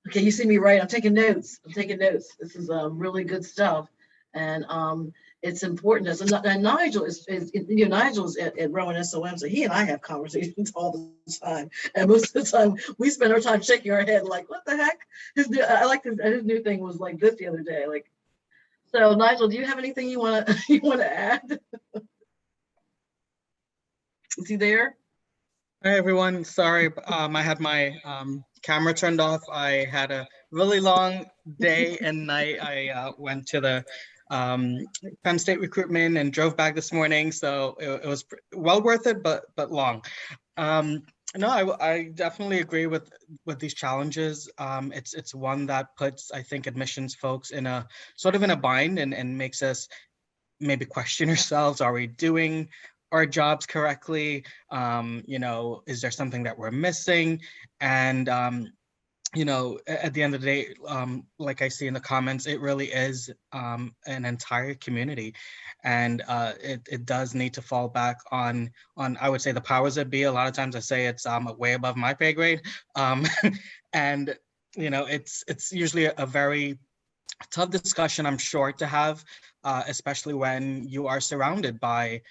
Okay, you see me right. I'm taking notes. This is really good stuff. And it's important. And Nigel is Nigel's at Rowan SOM, so he and I have conversations all the time. And most of the time, we spend our time shaking our head like, what the heck? His new thing was like this the other day. Like, so Nigel, do you have anything you want to add? Is he there? Hi everyone, sorry, I had my camera turned off. I had a really long day and night. I went to the Penn State recruitment and drove back this morning, so it was well worth it, but long. No, I definitely agree with these challenges. It's one that puts, I think, admissions folks in a sort of in a bind and makes us maybe question ourselves. Are we doing our jobs correctly? You know, is there something that we're missing? And you know, at the end of the day, like I see in the comments, it really is an entire community, and it does need to fall back on I would say the powers that be. A lot of times I say it's way above my pay grade, and you know, it's usually a very tough discussion, I'm sure, to have, especially when you are surrounded by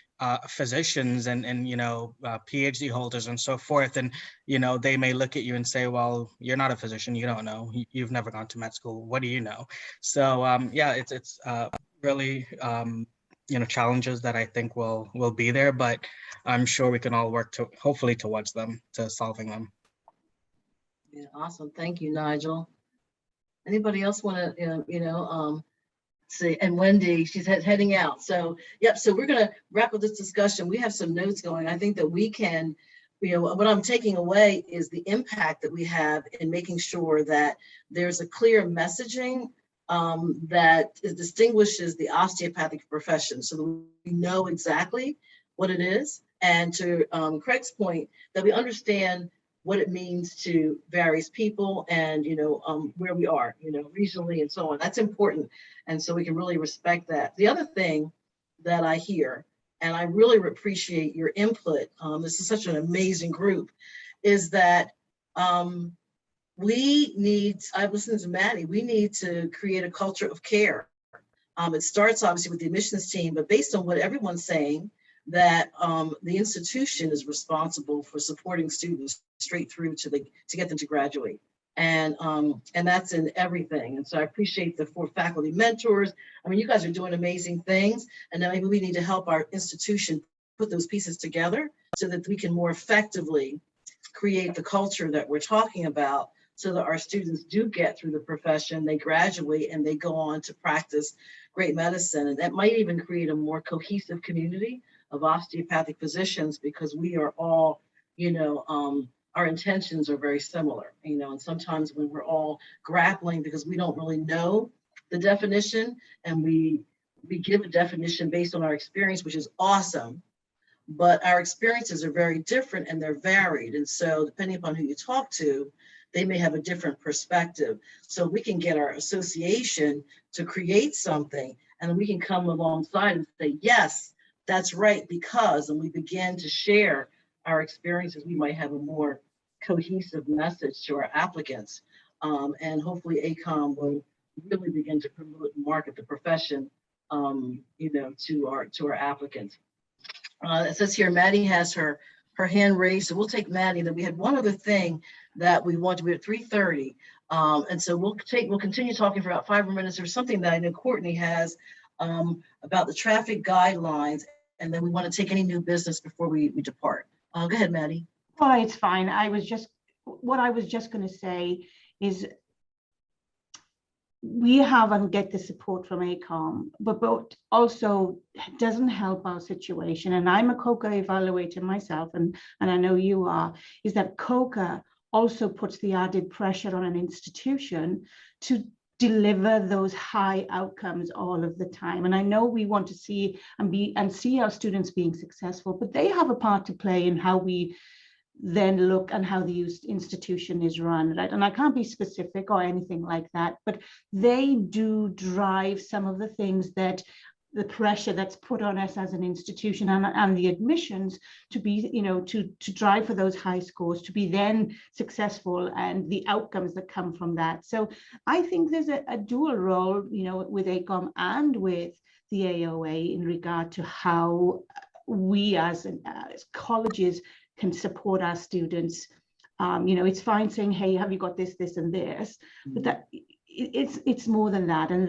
physicians and you know, PhD holders and so forth. And, you know, they may look at you and say, well, you're not a physician, you don't know, you've never gone to med school, what do you know? So yeah, it's really, you know, challenges that I think will be there, but I'm sure we can all work to hopefully towards them, to solving them. Yeah, awesome. Thank you, Nigel. Anybody else want to, see? And Wendy, she's heading out. So, yep. So we're going to wrap up this discussion. We have some notes going. I think that we can, you know, what I'm taking away is the impact that we have in making sure that there's a clear messaging that distinguishes the osteopathic profession, so that we know exactly what it is. And to Craig's point, that we understand what it means to various people and, you know, where we are, you know, regionally and so on. That's important. And so we can really respect that. The other thing that I hear, and I really appreciate your input, this is such an amazing group, is that we need, I've listened to Maddie, we need to create a culture of care. It starts obviously with the admissions team, but based on what everyone's saying, that the institution is responsible for supporting students straight through to get them to graduate. And that's in everything. And so I appreciate the 4 faculty mentors. I mean, you guys are doing amazing things. And then maybe we need to help our institution put those pieces together so that we can more effectively create the culture that we're talking about, so that our students do get through the profession, they graduate, and they go on to practice great medicine. And that might even create a more cohesive community of osteopathic physicians, because we are all, you know, our intentions are very similar, you know, and sometimes when we're all grappling because we don't really know the definition, and we give a definition based on our experience, which is awesome, but our experiences are very different and they're varied. And so depending upon who you talk to, they may have a different perspective. So we can get our association to create something, and then we can come alongside and say, yes, that's right, because, and we begin to share our experiences, we might have a more cohesive message to our applicants. And hopefully ACOM will really begin to promote and market the profession, to our applicants. It says here, Maddie has her hand raised, so we'll take Maddie. Then we had one other thing that we want to be at 3:30. And so we'll continue talking for about 5 more minutes. There's something that I know Courtney has about the traffic guidelines, and then we want to take any new business before we depart. Go ahead, Maddie. Oh, it's fine. What I was just going to say is we have and get the support from ACOM, but also doesn't help our situation. And I'm a COCA evaluator myself, and I know you are, is that COCA also puts the added pressure on an institution to deliver those high outcomes all of the time. And I know we want to see see our students being successful, but they have a part to play in how we then look and how the institution is run, right? And I can't be specific or anything like that, but they do drive some of the things that the pressure that's put on us as an institution and the admissions to be, to drive for those high scores, to be then successful, and the outcomes that come from that. So I think there's a dual role, with ACOM and with the AOA in regard to how we as colleges can support our students. It's fine saying, hey, have you got this, this, and this, but that it's more than that. And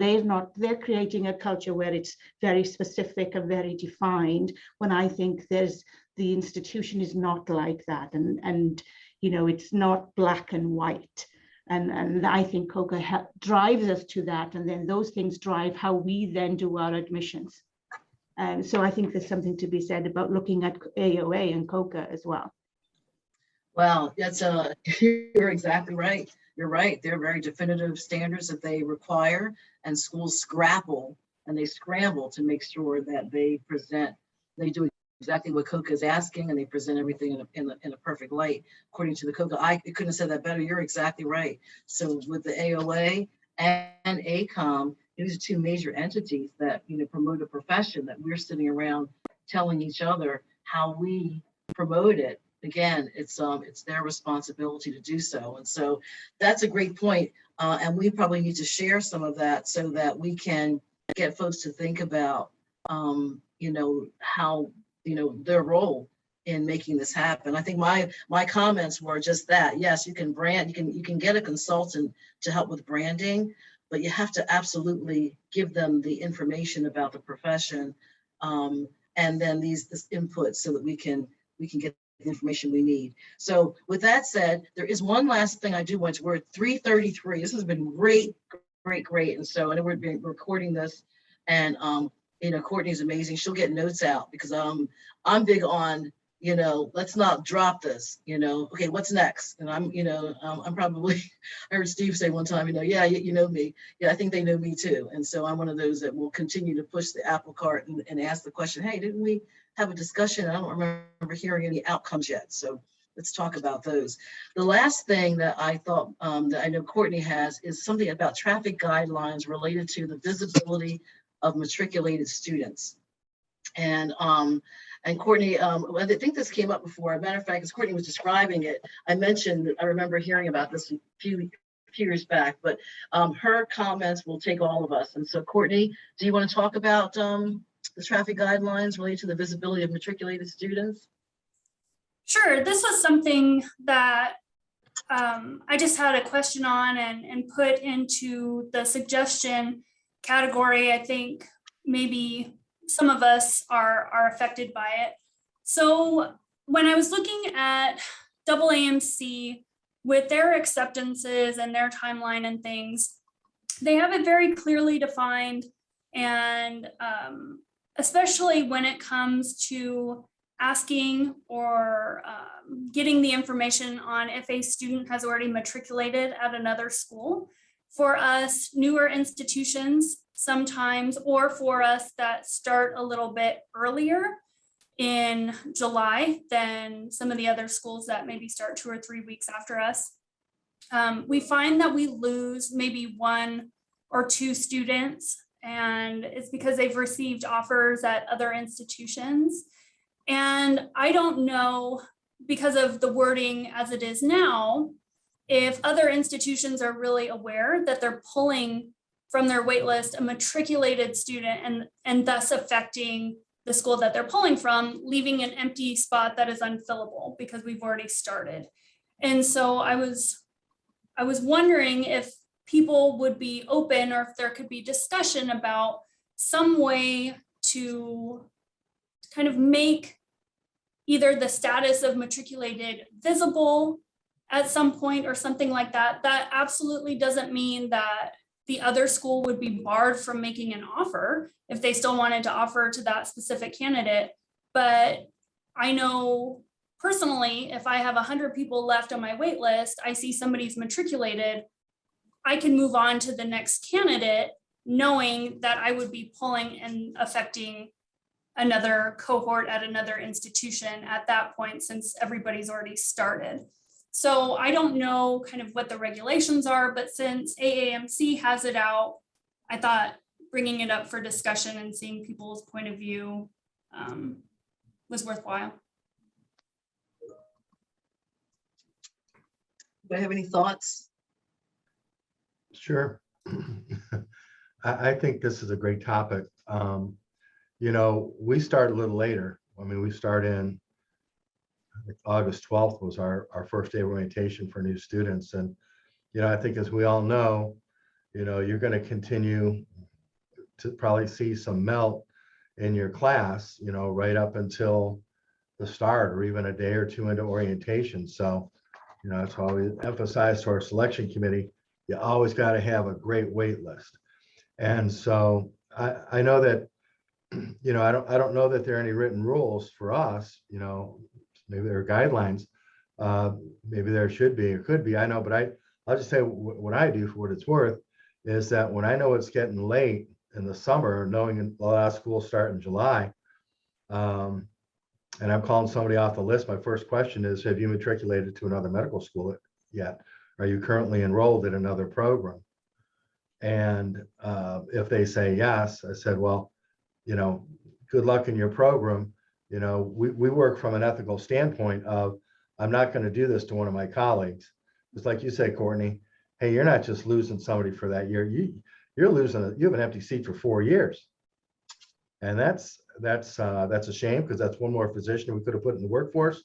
they're creating a culture where it's very specific and very defined, when I think the institution is not like that. And it's not black and white. And I think COCA drives us to that. And then those things drive how we then do our admissions. And so I think there's something to be said about looking at AOA and COCA as well. Well, that's you're exactly right. You're right. They're very definitive standards that they require, and schools scramble to make sure that they do exactly what COCA is asking, and they present everything in a perfect light according to the COCA. I couldn't have said that better. You're exactly right. So with the AOA and ACOM, these are two major entities that promote a profession that we're sitting around telling each other how we promote it. Again, it's their responsibility to do so. And so that's a great point. And we probably need to share some of that so that we can get folks to think about, how, their role in making this happen. I think my comments were just that. Yes, you can brand, you can get a consultant to help with branding, but you have to absolutely give them the information about the profession, and then this input so that we can get the information we need. So with that said, there is one last thing I do want to, we're at 3:33. This has been great. And so, and we're recording this, and Courtney's amazing. She'll get notes out, because I'm big on, let's not drop this, okay, what's next? And I'm probably, I heard Steve say one time, yeah, you know me. Yeah, I think they know me too. And so I'm one of those that will continue to push the apple cart and ask the question, hey, didn't we have a discussion? I don't remember hearing any outcomes yet. So let's talk about those. The last thing that I thought that I know Courtney has is something about traffic guidelines related to the visibility of matriculated students. And Courtney, I think this came up before. As a matter of fact, as Courtney was describing it, I remember hearing about this a few years back, but her comments will take all of us. And so Courtney, do you want to talk about the traffic guidelines related to the visibility of matriculated students? Sure, this was something that I just had a question on and put into the suggestion category. I think maybe some of us are affected by it. So when I was looking at AAMC with their acceptances and their timeline and things, they have it very clearly defined. And especially when it comes to asking or getting the information on if a student has already matriculated at another school. For us, newer institutions sometimes, or for us that start a little bit earlier in July than some of the other schools that maybe start 2 or 3 weeks after us, we find that we lose maybe 1 or 2 students, and it's because they've received offers at other institutions. And I don't know, because of the wording as it is now, if other institutions are really aware that they're pulling from their wait list a matriculated student and thus affecting the school that they're pulling from, leaving an empty spot that is unfillable because we've already started. And so I was wondering if people would be open, or if there could be discussion about some way to kind of make either the status of matriculated visible at some point or something like that. That absolutely doesn't mean that the other school would be barred from making an offer if they still wanted to offer to that specific candidate. But I know personally, if I have 100 people left on my wait list, I see somebody's matriculated, I can move on to the next candidate, knowing that I would be pulling and affecting another cohort at another institution at that point, since everybody's already started. So I don't know kind of what the regulations are, but since AAMC has it out, I thought bringing it up for discussion and seeing people's point of view was worthwhile. Do I have any thoughts? Sure. I think this is a great topic. You know, we start a little later. I mean, we start in August 12th was our first day of orientation for new students. And, you know, I think as we all know, you know, you're going to continue to probably see some melt in your class, you know, right up until the start or even a day or two into orientation. So, you know, that's why we emphasize to our selection committee, you always got to have a great wait list. And so I know that, you know, I don't know that there are any written rules for us, you know, maybe there are guidelines, maybe there should be or could be, I know, but I'll just say what I do for what it's worth is that when I know it's getting late in the summer, knowing the last school start in July, and I'm calling somebody off the list, my first question is, have you matriculated to another medical school yet? Are you currently enrolled in another program? And if they say yes, I said, well, you know, good luck in your program. You know, we work from an ethical standpoint of, I'm not going to do this to one of my colleagues. It's like you say, Courtney, hey, you're not just losing somebody for that year. You're losing, you have an empty seat for 4 years. And that's a shame, because that's one more physician we could have put in the workforce.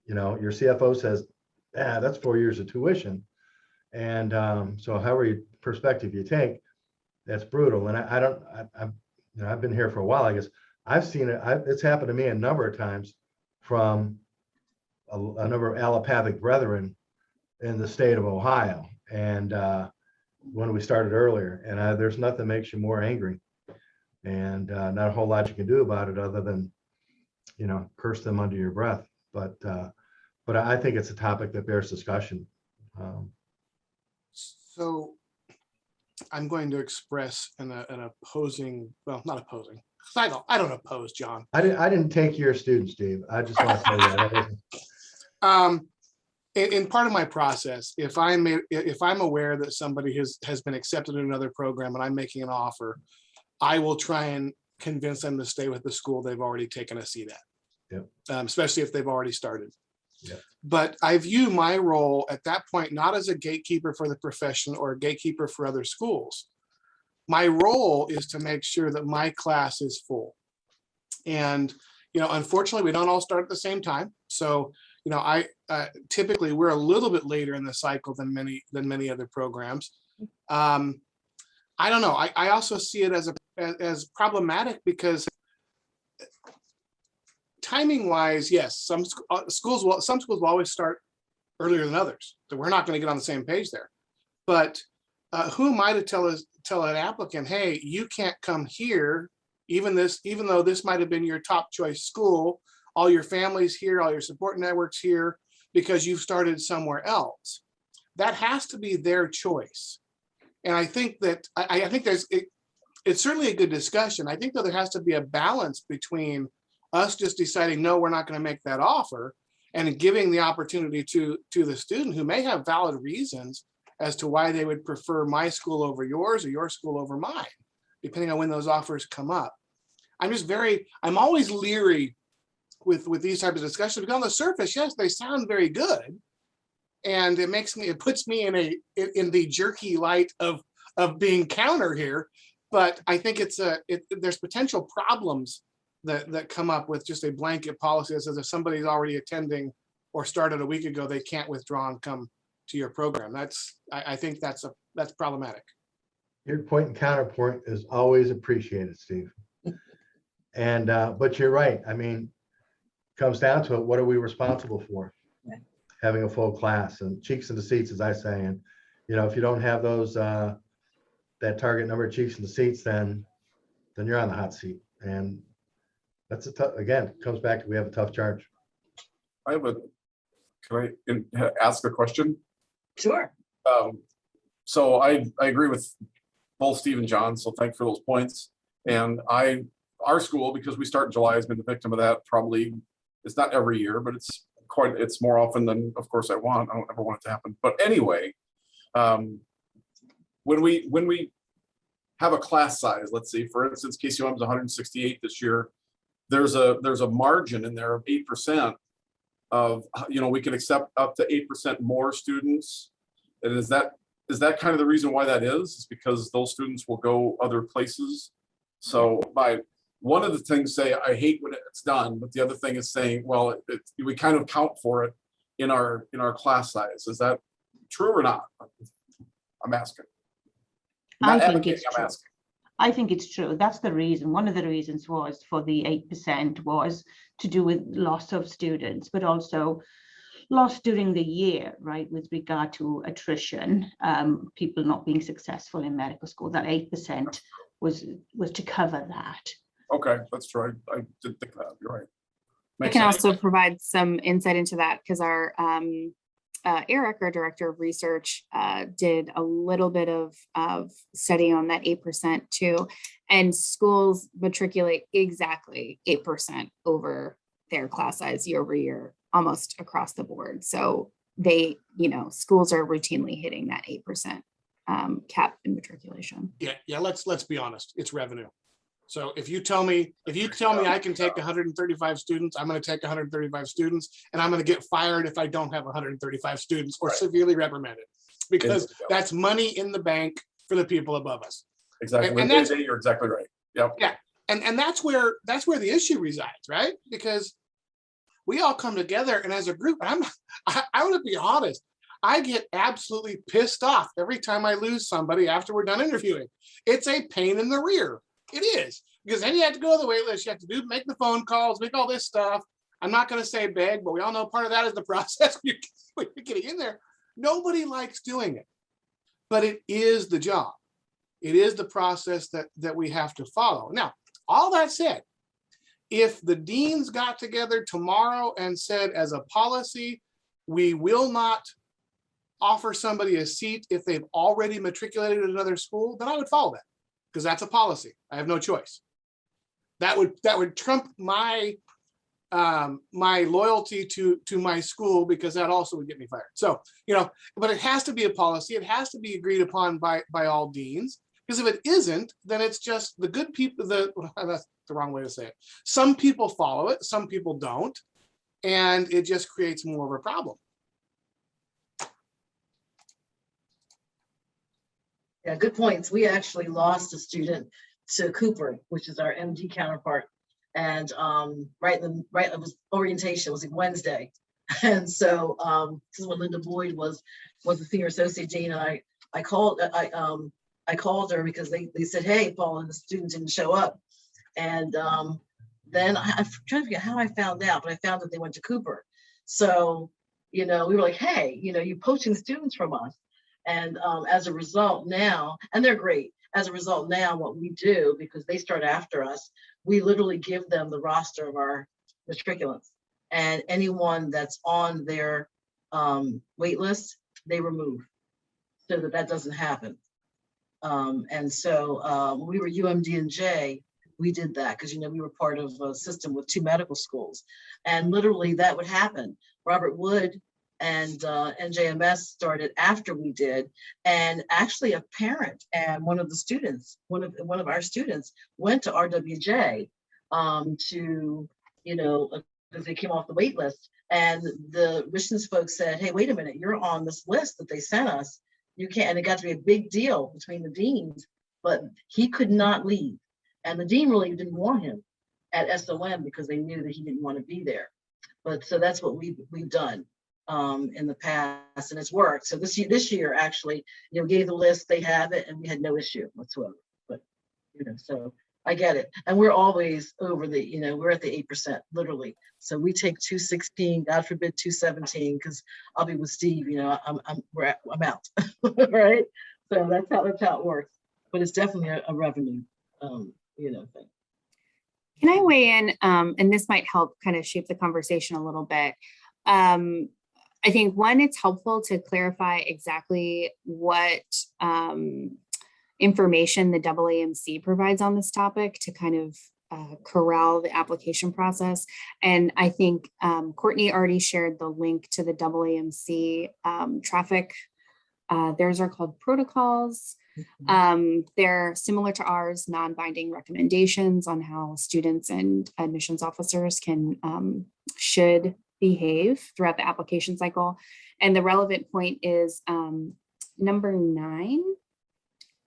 You know, your CFO says, that's 4 years of tuition. And so however perspective you take, that's brutal. And I've been here for a while. I guess I've seen it. It's happened to me a number of times from a number of allopathic brethren in the state of Ohio. And when we started earlier, and there's nothing that makes you more angry, and not a whole lot you can do about it other than, you know, curse them under your breath. But I think it's a topic that bears discussion. So I'm going to express an opposing, well, not opposing. I don't oppose, John. I didn't take your student, Steve. I just want to say that. In part of my process, if I'm aware that somebody has been accepted in another program and I'm making an offer, I will try and convince them to stay with the school they've already taken a seat at. Yep. Especially if they've already started. Yep. But I view my role at that point not as a gatekeeper for the profession or a gatekeeper for other schools. My role is to make sure that my class is full. And, you know, unfortunately, we don't all start at the same time. So, you know, typically we're a little bit later in the cycle than many other programs. I don't know. I also see it as problematic because timing wise, yes, some schools will always start earlier than others. So we're not going to get on the same page there. But who am I to tell an applicant, hey, you can't come here, even though this might have been your top choice school, all your family's here, all your support networks here, because you've started somewhere else. That has to be their choice. And I think that I think it's certainly a good discussion. I think that there has to be a balance between us just deciding, no, we're not going to make that offer, and giving the opportunity to the student who may have valid reasons as to why they would prefer my school over yours or your school over mine, depending on when those offers come up. I'm always leery with these types of discussions, because on the surface, yes, they sound very good. And it puts me in the jerky light of being counter here. But I think there's potential problems that come up with just a blanket policy that says if somebody's already attending or started a week ago, they can't withdraw and come to your program. I think that's problematic. Your point and counterpoint is always appreciated, Steve. And but you're right. I mean, comes down to it, what are we responsible for? Yeah. Having a full class and cheeks in the seats, as I say. And if you don't have those that target number of cheeks in the seats, then you're on the hot seat. And that's again, it comes back to we have a tough charge. Can I ask a question? Sure. So I agree with both Steve and John, so thanks for those points. And our school, because we start in July, has been the victim of that. Probably it's not every year, but it's more often than, of course, I don't ever want it to happen. But anyway, when we have a class size, let's see, for instance, KCOM is 168 this year. There's a margin in there of 8% of, we can accept up to 8% more students. And is that kind of the reason why that is? It's because those students will go other places. So one of the things say, I hate when it's done, but the other thing is saying, well, we kind of count for it in our class size. Is that true or not? I'm asking. I think it's true. I think it's true. That's the reason. One of the reasons was for the 8% was to do with loss of students, but also loss during the year, right? With regard to attrition, people not being successful in medical school. That 8% was to cover that. Okay, that's true. I did think that. You're right. I can also provide some insight into that because our Eric, our director of research, did a little bit of study on that 8% too. And schools matriculate exactly 8% over their class size year over year, almost across the board. So they, schools are routinely hitting that 8% cap in matriculation. Yeah. Let's be honest. It's revenue. So if you tell me I can take 135 students, I'm going to take 135 students, and I'm going to get fired if I don't have 135 students or severely reprimanded, because that's money in the bank for the people above us. Exactly. And you're exactly right. Yep. Yeah. And that's where the issue resides, right? Because we all come together and as a group, and I want to be honest, I get absolutely pissed off every time I lose somebody after we're done interviewing. It's a pain in the rear. It is, because then you have to go to the wait list. You have to make the phone calls, make all this stuff. I'm not going to say beg, but we all know part of that is the process. When you're getting in there, nobody likes doing it, but it is the job. It is the process that we have to follow. Now, all that said, if the deans got together tomorrow and said, as a policy, we will not offer somebody a seat if they've already matriculated at another school, then I would follow that, because that's a policy. I have no choice. That would trump my my loyalty to my school, because that also would get me fired. So, but it has to be a policy. It has to be agreed upon by all deans, because if it isn't, then it's just the good people, that's the wrong way to say it. Some people follow it, some people don't, and it just creates more of a problem. Yeah, good points. We actually lost a student to Cooper, which is our MD counterpart. And it was orientation, it was like Wednesday. And so this is when Linda Boyd was the senior associate dean, and I called her because they said, hey, Paul, and the student didn't show up. And then I'm trying to figure out how I found out, but I found that they went to Cooper. So, we were like, hey, you're poaching students from us. And as a result now, and they're great, as a result now, what we do, because they start after us, we literally give them the roster of our matriculants, and anyone that's on their wait list, they remove, so that doesn't happen. And so when we were UMD and J, we did that because, you know, we were part of a system with 2 medical schools, and literally that would happen. Robert Wood and NJMS started after we did, and actually a parent and one of the students, one of our students went to RWJ to, you know, because they came off the wait list, and the admissions folks said, hey, wait a minute, you're on this list that they sent us. You can't, and it got to be a big deal between the deans, but he could not leave. And the dean really didn't want him at SOM because they knew that he didn't want to be there. But so that's what we've done in the past, and it's worked. So this year actually, you know, gave the list, they have it, and we had no issue whatsoever. But you know, so I get it, and we're always over the, you know, we're at the 8% literally. So we take 216, God forbid 217, because I'll be with Steve. You know, I'm out, right? So that's how it works. But it's definitely a revenue, you know, thing. Can I weigh in? And this might help kind of shape the conversation a little bit. I think one, it's helpful to clarify exactly what information the AAMC provides on this topic to kind of corral the application process. And I think Courtney already shared the link to the AAMC traffic. Theirs are called protocols. They're similar to ours, non-binding recommendations on how students and admissions officers can should behave throughout the application cycle. And the relevant point is number 9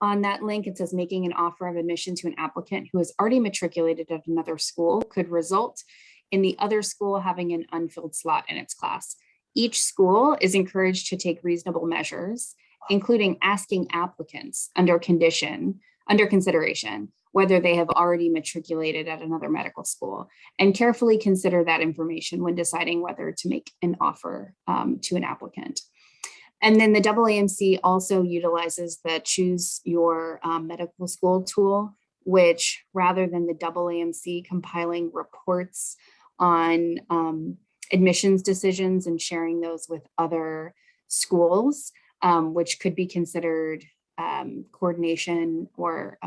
on that link. It says making an offer of admission to an applicant who is already matriculated at another school could result in the other school having an unfilled slot in its class. Each school is encouraged to take reasonable measures, including asking applicants under consideration whether they have already matriculated at another medical school, and carefully consider that information when deciding whether to make an offer to an applicant. And then the AAMC also utilizes the Choose Your Medical School tool, which rather than the AAMC compiling reports on admissions decisions and sharing those with other schools, which could be considered coordination or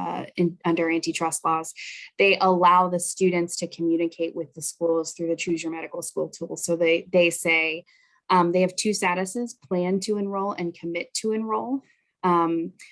under antitrust laws, they allow the students to communicate with the schools through the Choose Your Medical School tool. So they say they have 2 statuses: plan to enroll and commit to enroll,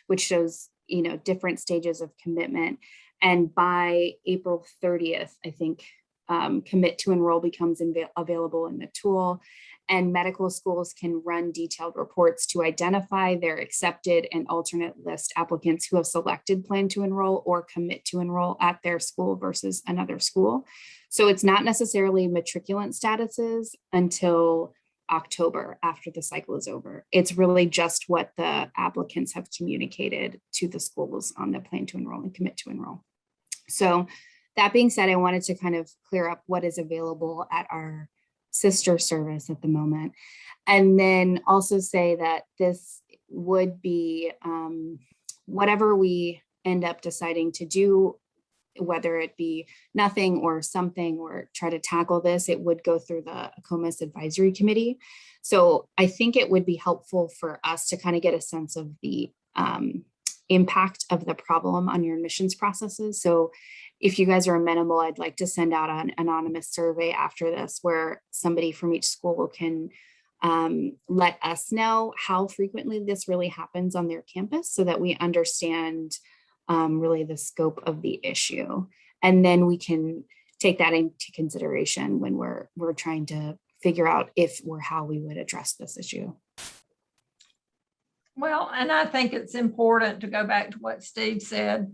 which shows, you know, different stages of commitment. And by April 30th, I think commit to enroll becomes available in the tool, and medical schools can run detailed reports to identify their accepted and alternate list applicants who have selected plan to enroll or commit to enroll at their school versus another school. So it's not necessarily matriculant statuses until October after the cycle is over. It's really just what the applicants have communicated to the schools on the plan to enroll and commit to enroll. So that being said, I wanted to kind of clear up what is available at our sister service at the moment. And then also say that this would be whatever we end up deciding to do, whether it be nothing or something, or try to tackle this, it would go through the COMAS advisory committee. So I think it would be helpful for us to kind of get a sense of the impact of the problem on your admissions processes. So if you guys are amenable, I'd like to send out an anonymous survey after this where somebody from each school can let us know how frequently this really happens on their campus so that we understand really the scope of the issue. And then we can take that into consideration when we're trying to figure out if or how we would address this issue. Well, and I think it's important to go back to what Steve said,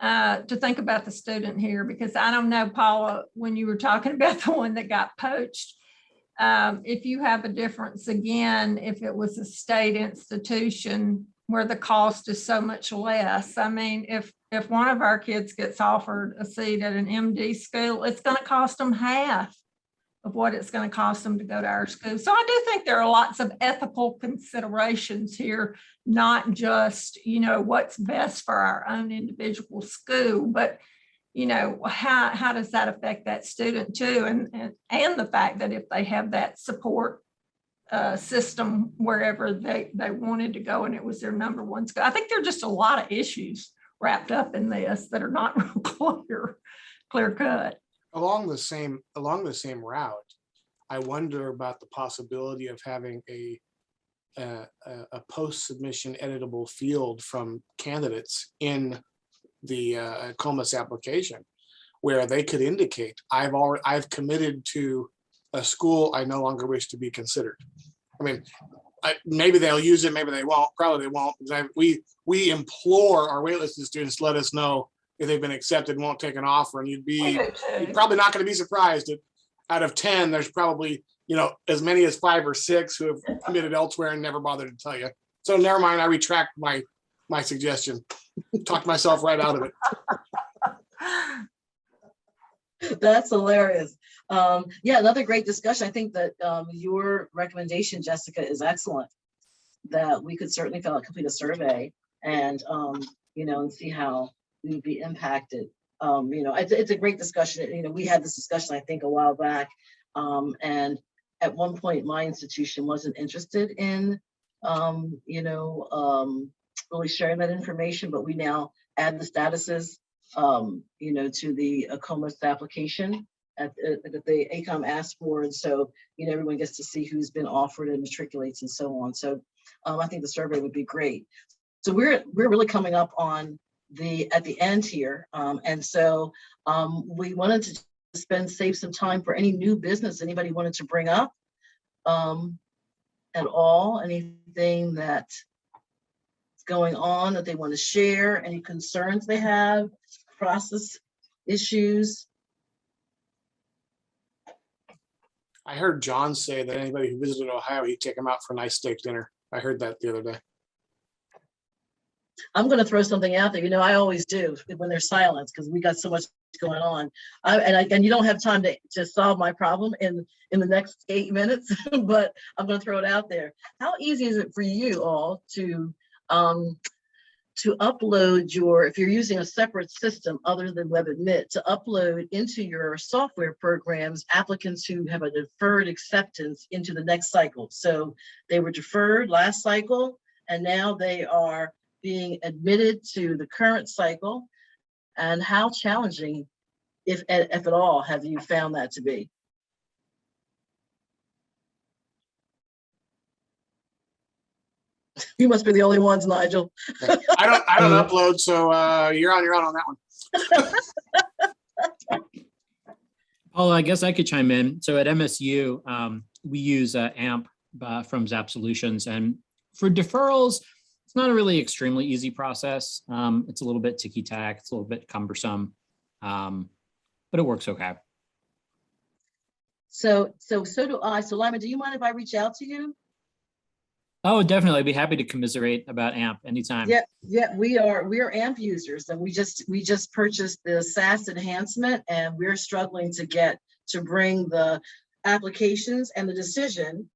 to think about the student here, because I don't know, Paula, when you were talking about the one that got poached, if you have a difference again, if it was a state institution where the cost is so much less. I mean, if one of our kids gets offered a seat at an MD school, it's going to cost them half of what it's going to cost them to go to our school. So I do think there are lots of ethical considerations here, not just, you know, what's best for our own individual school, but, you know, how does that affect that student too? And the fact that if they have that support system wherever they wanted to go and it was their number one school. I think there are just a lot of issues wrapped up in this that are not real clear cut. Along the same route, I wonder about the possibility of having a post-submission editable field from candidates in the COMAS application, where they could indicate, I've committed to a school I no longer wish to be considered. I mean, maybe they'll use it, maybe they won't, probably they won't. We implore our waitlisted students, let us know if they've been accepted and won't take an offer. And you're probably not going to be surprised that out of 10, there's probably, as many as 5 or 6 who have committed elsewhere and never bothered to tell you. So never mind, I retract my suggestion. Talked myself right out of it. That's hilarious. Yeah, another great discussion. I think that your recommendation, Jessica, is excellent. That we could certainly complete a survey and and see how we would be impacted. It's a great discussion. We had this discussion, I think, a while back, and at one point, my institution wasn't interested in, really sharing that information, but we now add the statuses to the COMAS application that the ACOM asked for. And so, everyone gets to see who's been offered and matriculates and so on. So I think the survey would be great. So we're really coming up on at the end here. And so we wanted to save some time for any new business anybody wanted to bring up at all, anything that's going on that they want to share, any concerns they have, process issues. I heard John say that anybody who visited Ohio, he'd take them out for a nice steak dinner. I heard that the other day. I'm going to throw something out there. I always do when there's silence because we got so much going on. And you don't have time to solve my problem in the next 8 minutes, but I'm going to throw it out there. How easy is it for you all to upload if you're using a separate system other than WebAdmit, to upload into your software programs applicants who have a deferred acceptance into the next cycle? So they were deferred last cycle, and now they are being admitted to the current cycle. And how challenging, if at all, have you found that to be? You must be the only ones, Nigel. I don't upload, so you're on your own on that one. Paula, I guess I could chime in. So at MSU, we use AMP from Zap Solutions, and for deferrals, it's not a really extremely easy process. It's a little bit ticky-tack, it's a little bit cumbersome, but it works okay. So do I. So Lyman, do you mind if I reach out to you? Oh, definitely. I'd be happy to commiserate about AMP anytime. Yeah, we are AMP users, and we just purchased the SaaS enhancement, and we're struggling to bring the applications and the decision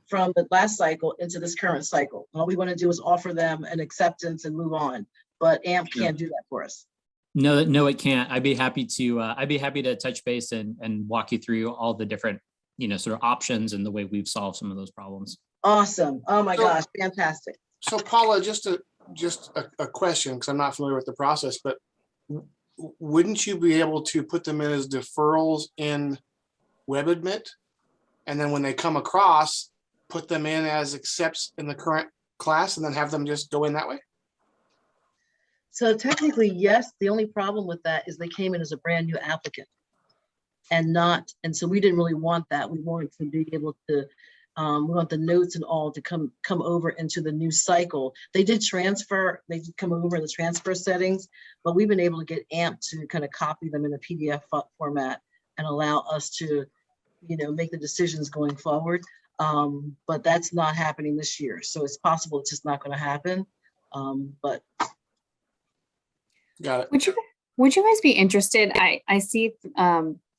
from the last cycle into this current cycle. All we want to do is offer them an acceptance and move on, but AMP can't do that for us. No, it can't. I'd be happy to touch base and walk you through all the different, sort of options and the way we've solved some of those problems. Awesome. Oh my gosh, fantastic. So Paula, just a question, because I'm not familiar with the process, but wouldn't you be able to put them in as deferrals in WebAdmit? And then when they come across, put them in as accepts in the current class and then have them just go in that way? So technically, yes. The only problem with that is they came in as a brand new applicant and so we didn't really want that. We wanted to be able to, we want the notes and all to come over into the new cycle. They did come over in the transfer settings, but we've been able to get AMP to kind of copy them in a PDF format and allow us to, make the decisions going forward. But that's not happening this year. So it's possible it's just not going to happen. But got it. Would you guys be interested? I see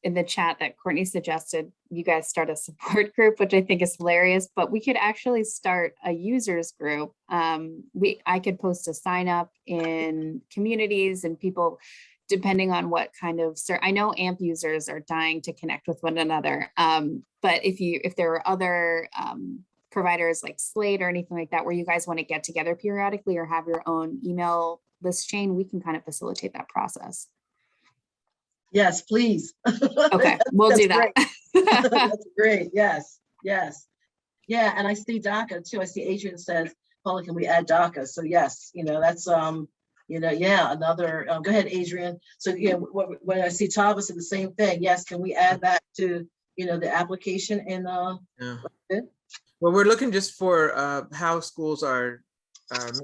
in the chat that Courtney suggested you guys start a support group, which I think is hilarious, but we could actually start a users group. I could post a sign up in communities, and people, depending on what kind of, I know AMP users are dying to connect with one another. But if there are other providers like Slate or anything like that, where you guys want to get together periodically or have your own email list, Jane, we can kind of facilitate that process. Yes, please. Okay, we'll do that. That's great. Yes, yes. Yeah, and I see DACA too. I see Adrian says, Paula, can we add DACA? So yes, that's yeah, another, go ahead, Adrian. So yeah, when I see Thomas said the same thing, yes, can we add that to, the application and Yeah. Well, we're looking just for how schools are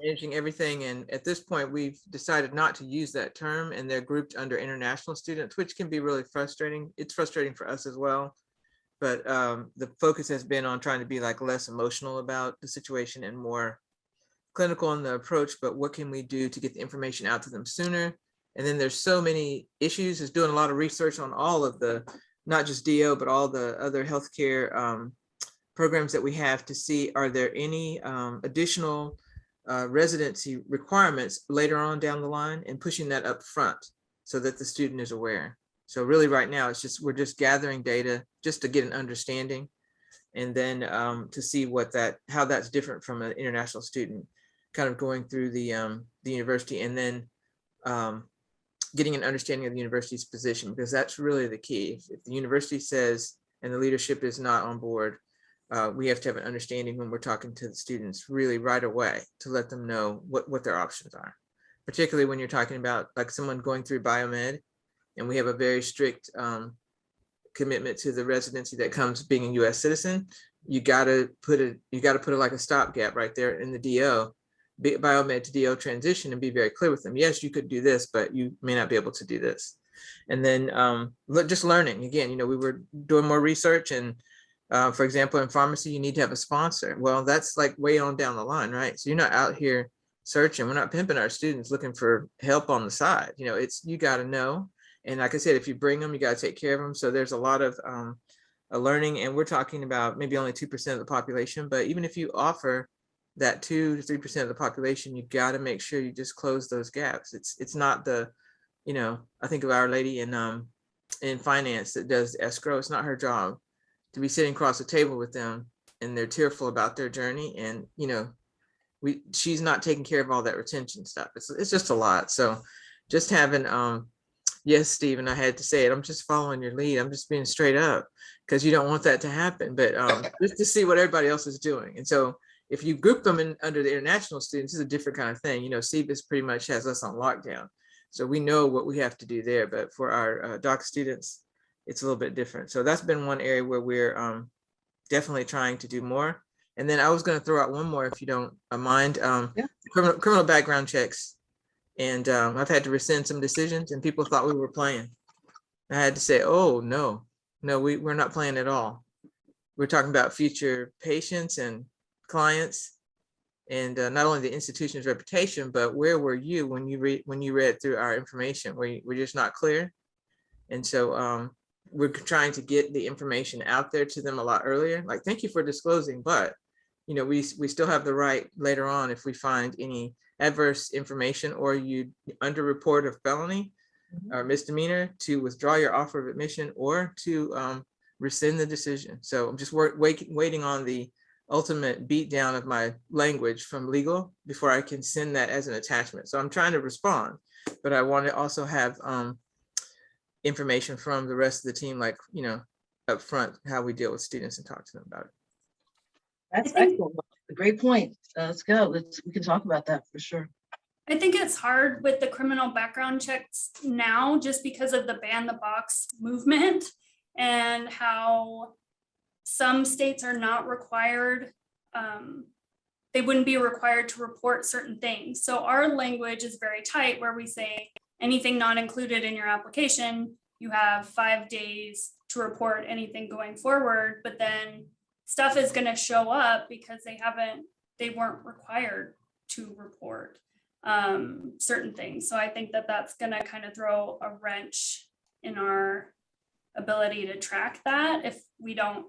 managing everything. And at this point, we've decided not to use that term, and they're grouped under international students, which can be really frustrating. It's frustrating for us as well. But the focus has been on trying to be like less emotional about the situation and more clinical in the approach. But what can we do to get the information out to them sooner? And then there's so many issues. Is doing a lot of research on all of the, not just DO, but all the other healthcare programs that we have to see, are there any additional residency requirements later on down the line, and pushing that up front so that the student is aware. So really right now, we're just gathering data just to get an understanding, and then to see how that's different from an international student kind of going through the university, and then getting an understanding of the university's position, because that's really the key. If the university says, and the leadership is not on board, we have to have an understanding when we're talking to the students really right away to let them know what their options are, particularly when you're talking about like someone going through biomed, and we have a very strict commitment to the residency that comes being a U.S. citizen. You gotta put like a stopgap right there in the DO, biomed to DO transition, and be very clear with them. Yes, you could do this, but you may not be able to do this. And then just learning again. We were doing more research, and for example, in pharmacy, you need to have a sponsor. Well, that's like way on down the line, right? So you're not out here searching. We're not pimping our students looking for help on the side. You got to know. And like I said, if you bring them, you got to take care of them. So there's a lot of learning, and we're talking about maybe only 2% of the population. But even if you offer that 2 to 3% of the population, you got to make sure you just close those gaps. It's not the, I think of Our Lady in finance that does escrow. It's not her job to be sitting across the table with them, and they're tearful about their journey, and she's not taking care of all that retention stuff. It's just a lot. So just having yes, Stephen, I had to say it. I'm just following your lead. I'm just being straight up, because you don't want that to happen, but just to see what everybody else is doing. And so if you group them in under the international students, it's a different kind of thing. CBIS pretty much has us on lockdown, so we know what we have to do there. But for our doc students, it's a little bit different. So that's been one area where we're definitely trying to do more. And then I was going to throw out one more, if you don't mind, criminal background checks. And I've had to rescind some decisions, and people thought we were playing. I had to say, oh, no, we're not playing at all. We're talking about future patients and clients, and not only the institution's reputation, but where were you when you read through our information? We're just not clear. And so we're trying to get the information out there to them a lot earlier. Like, thank you for disclosing, but we still have the right later on, if we find any adverse information or you underreport a felony or misdemeanor, to withdraw your offer of admission or to rescind the decision. So I'm just waiting on the ultimate beat down of my language from legal before I can send that as an attachment. So I'm trying to respond, but I want to also have information from the rest of the team, like, up front, how we deal with students and talk to them about it. That's excellent. A great point. Let's go. We can talk about that for sure. I think it's hard with the criminal background checks now, just because of the ban the box movement and how some states are not required. They wouldn't be required to report certain things. So our language is very tight, where we say anything not included in your application, you have 5 days to report anything going forward, but then stuff is going to show up because they weren't required to report certain things. So I think that that's going to kind of throw a wrench in our ability to track that if we don't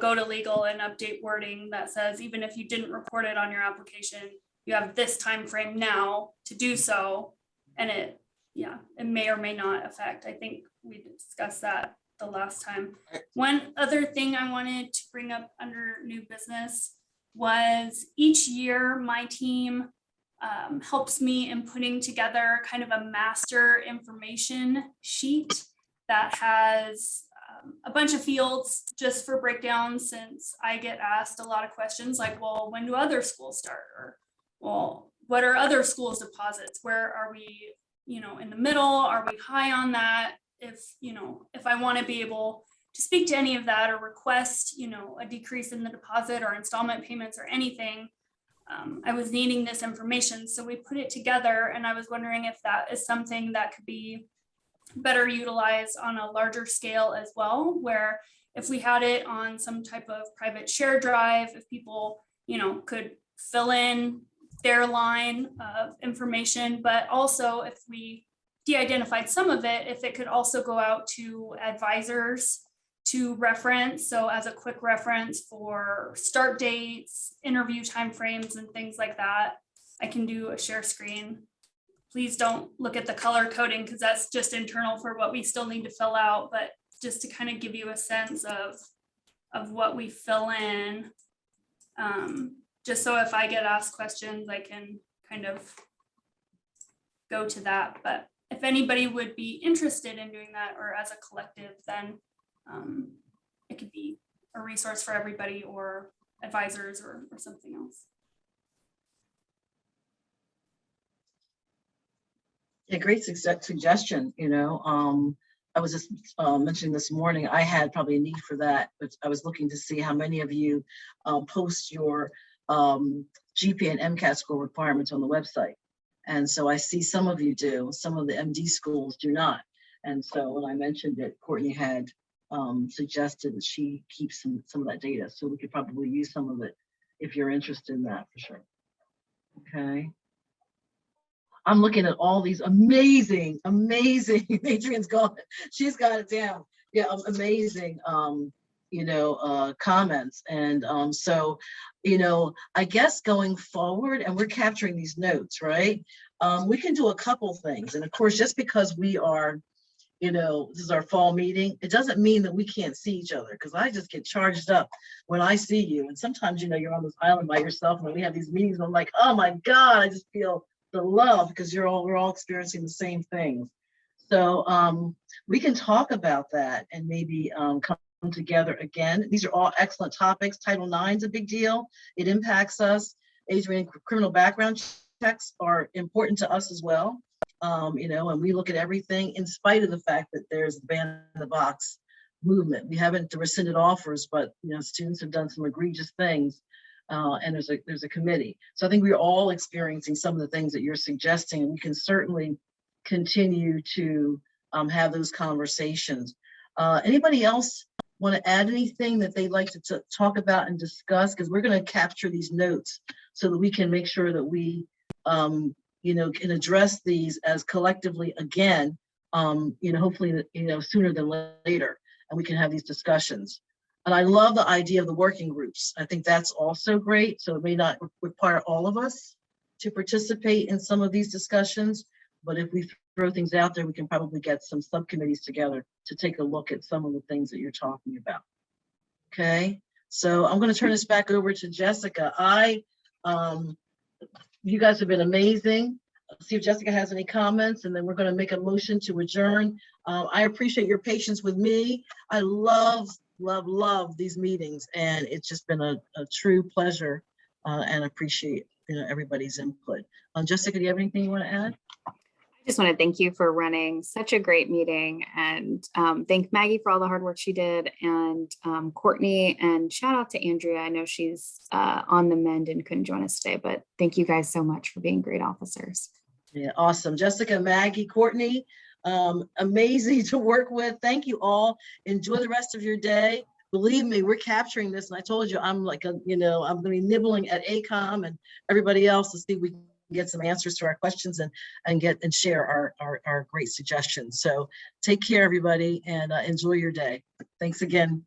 go to legal and update wording that says, even if you didn't report it on your application, you have this time frame now to do so. And it may or may not affect. I think we discussed that the last time. One other thing I wanted to bring up under new business was, each year my team helps me in putting together kind of a master information sheet that has a bunch of fields just for breakdown, since I get asked a lot of questions like, well, when do other schools start? Or, well, what are other schools' deposits? Where are we, in the middle? Are we high on that? If I want to be able to speak to any of that or request, a decrease in the deposit or installment payments or anything, I was needing this information. So we put it together, and I was wondering if that is something that could be better utilized on a larger scale as well, where if we had it on some type of private share drive, if people, could fill in their line of information, but also if we de-identified some of it, if it could also go out to advisors to reference. So as a quick reference for start dates, interview timeframes, and things like that, I can do a share screen. Please don't look at the color coding because that's just internal for what we still need to fill out, but just to kind of give you a sense of what we fill in. Just so if I get asked questions, I can kind of go to that. But if anybody would be interested in doing that, or as a collective, then it could be a resource for everybody, or advisors, or something else. Yeah, great suggestion. I was just mentioning this morning, I had probably a need for that, but I was looking to see how many of you post your GPA and MCAT score requirements on the website. And so I see some of you do, some of the MD schools do not. And so when I mentioned it, Courtney had suggested that she keeps some of that data. So we could probably use some of it if you're interested in that, for sure. Okay. I'm looking at all these amazing, Adrian's got it. She's got it down. Yeah, amazing, comments. And so, I guess going forward, and we're capturing these notes, right? We can do a couple things. And of course, just because we are, this is our fall meeting, it doesn't mean that we can't see each other, because I just get charged up when I see you. And sometimes, you're on this island by yourself, and we have these meetings, and I'm like, oh my God, I just feel the love, because we're all experiencing the same things. So we can talk about that and maybe come together again. These are all excellent topics. Title IX is a big deal. It impacts us. Adrian, criminal background checks are important to us as well. And we look at everything in spite of the fact that there's the ban in the box movement. We haven't rescinded offers, but students have done some egregious things. And there's a committee. So I think we're all experiencing some of the things that you're suggesting, and we can certainly continue to have those conversations. Anybody else want to add anything that they'd like to talk about and discuss? Because we're going to capture these notes so that we can make sure that we, can address these as collectively again, hopefully, sooner than later, and we can have these discussions. And I love the idea of the working groups. I think that's also great. So it may not require all of us to participate in some of these discussions, but if we throw things out there, we can probably get some subcommittees together to take a look at some of the things that you're talking about. Okay, so I'm going to turn this back over to Jessica. You guys have been amazing. Let's see if Jessica has any comments, and then we're going to make a motion to adjourn. I appreciate your patience with me. I love these meetings, and it's just been a true pleasure, and appreciate everybody's input. Jessica, do you have anything you want to add? I just want to thank you for running such a great meeting, and thank Maggie for all the hard work she did, and Courtney, and shout out to Andrea. I know she's on the mend and couldn't join us today, but thank you guys so much for being great officers. Yeah, awesome. Jessica, Maggie, Courtney, amazing to work with. Thank you all. Enjoy the rest of your day. Believe me, we're capturing this. And I told you, I'm like, I'm going to be nibbling at ACOM and everybody else to see if we can get some answers to our questions and share our great suggestions. So take care, everybody, and enjoy your day. Thanks again.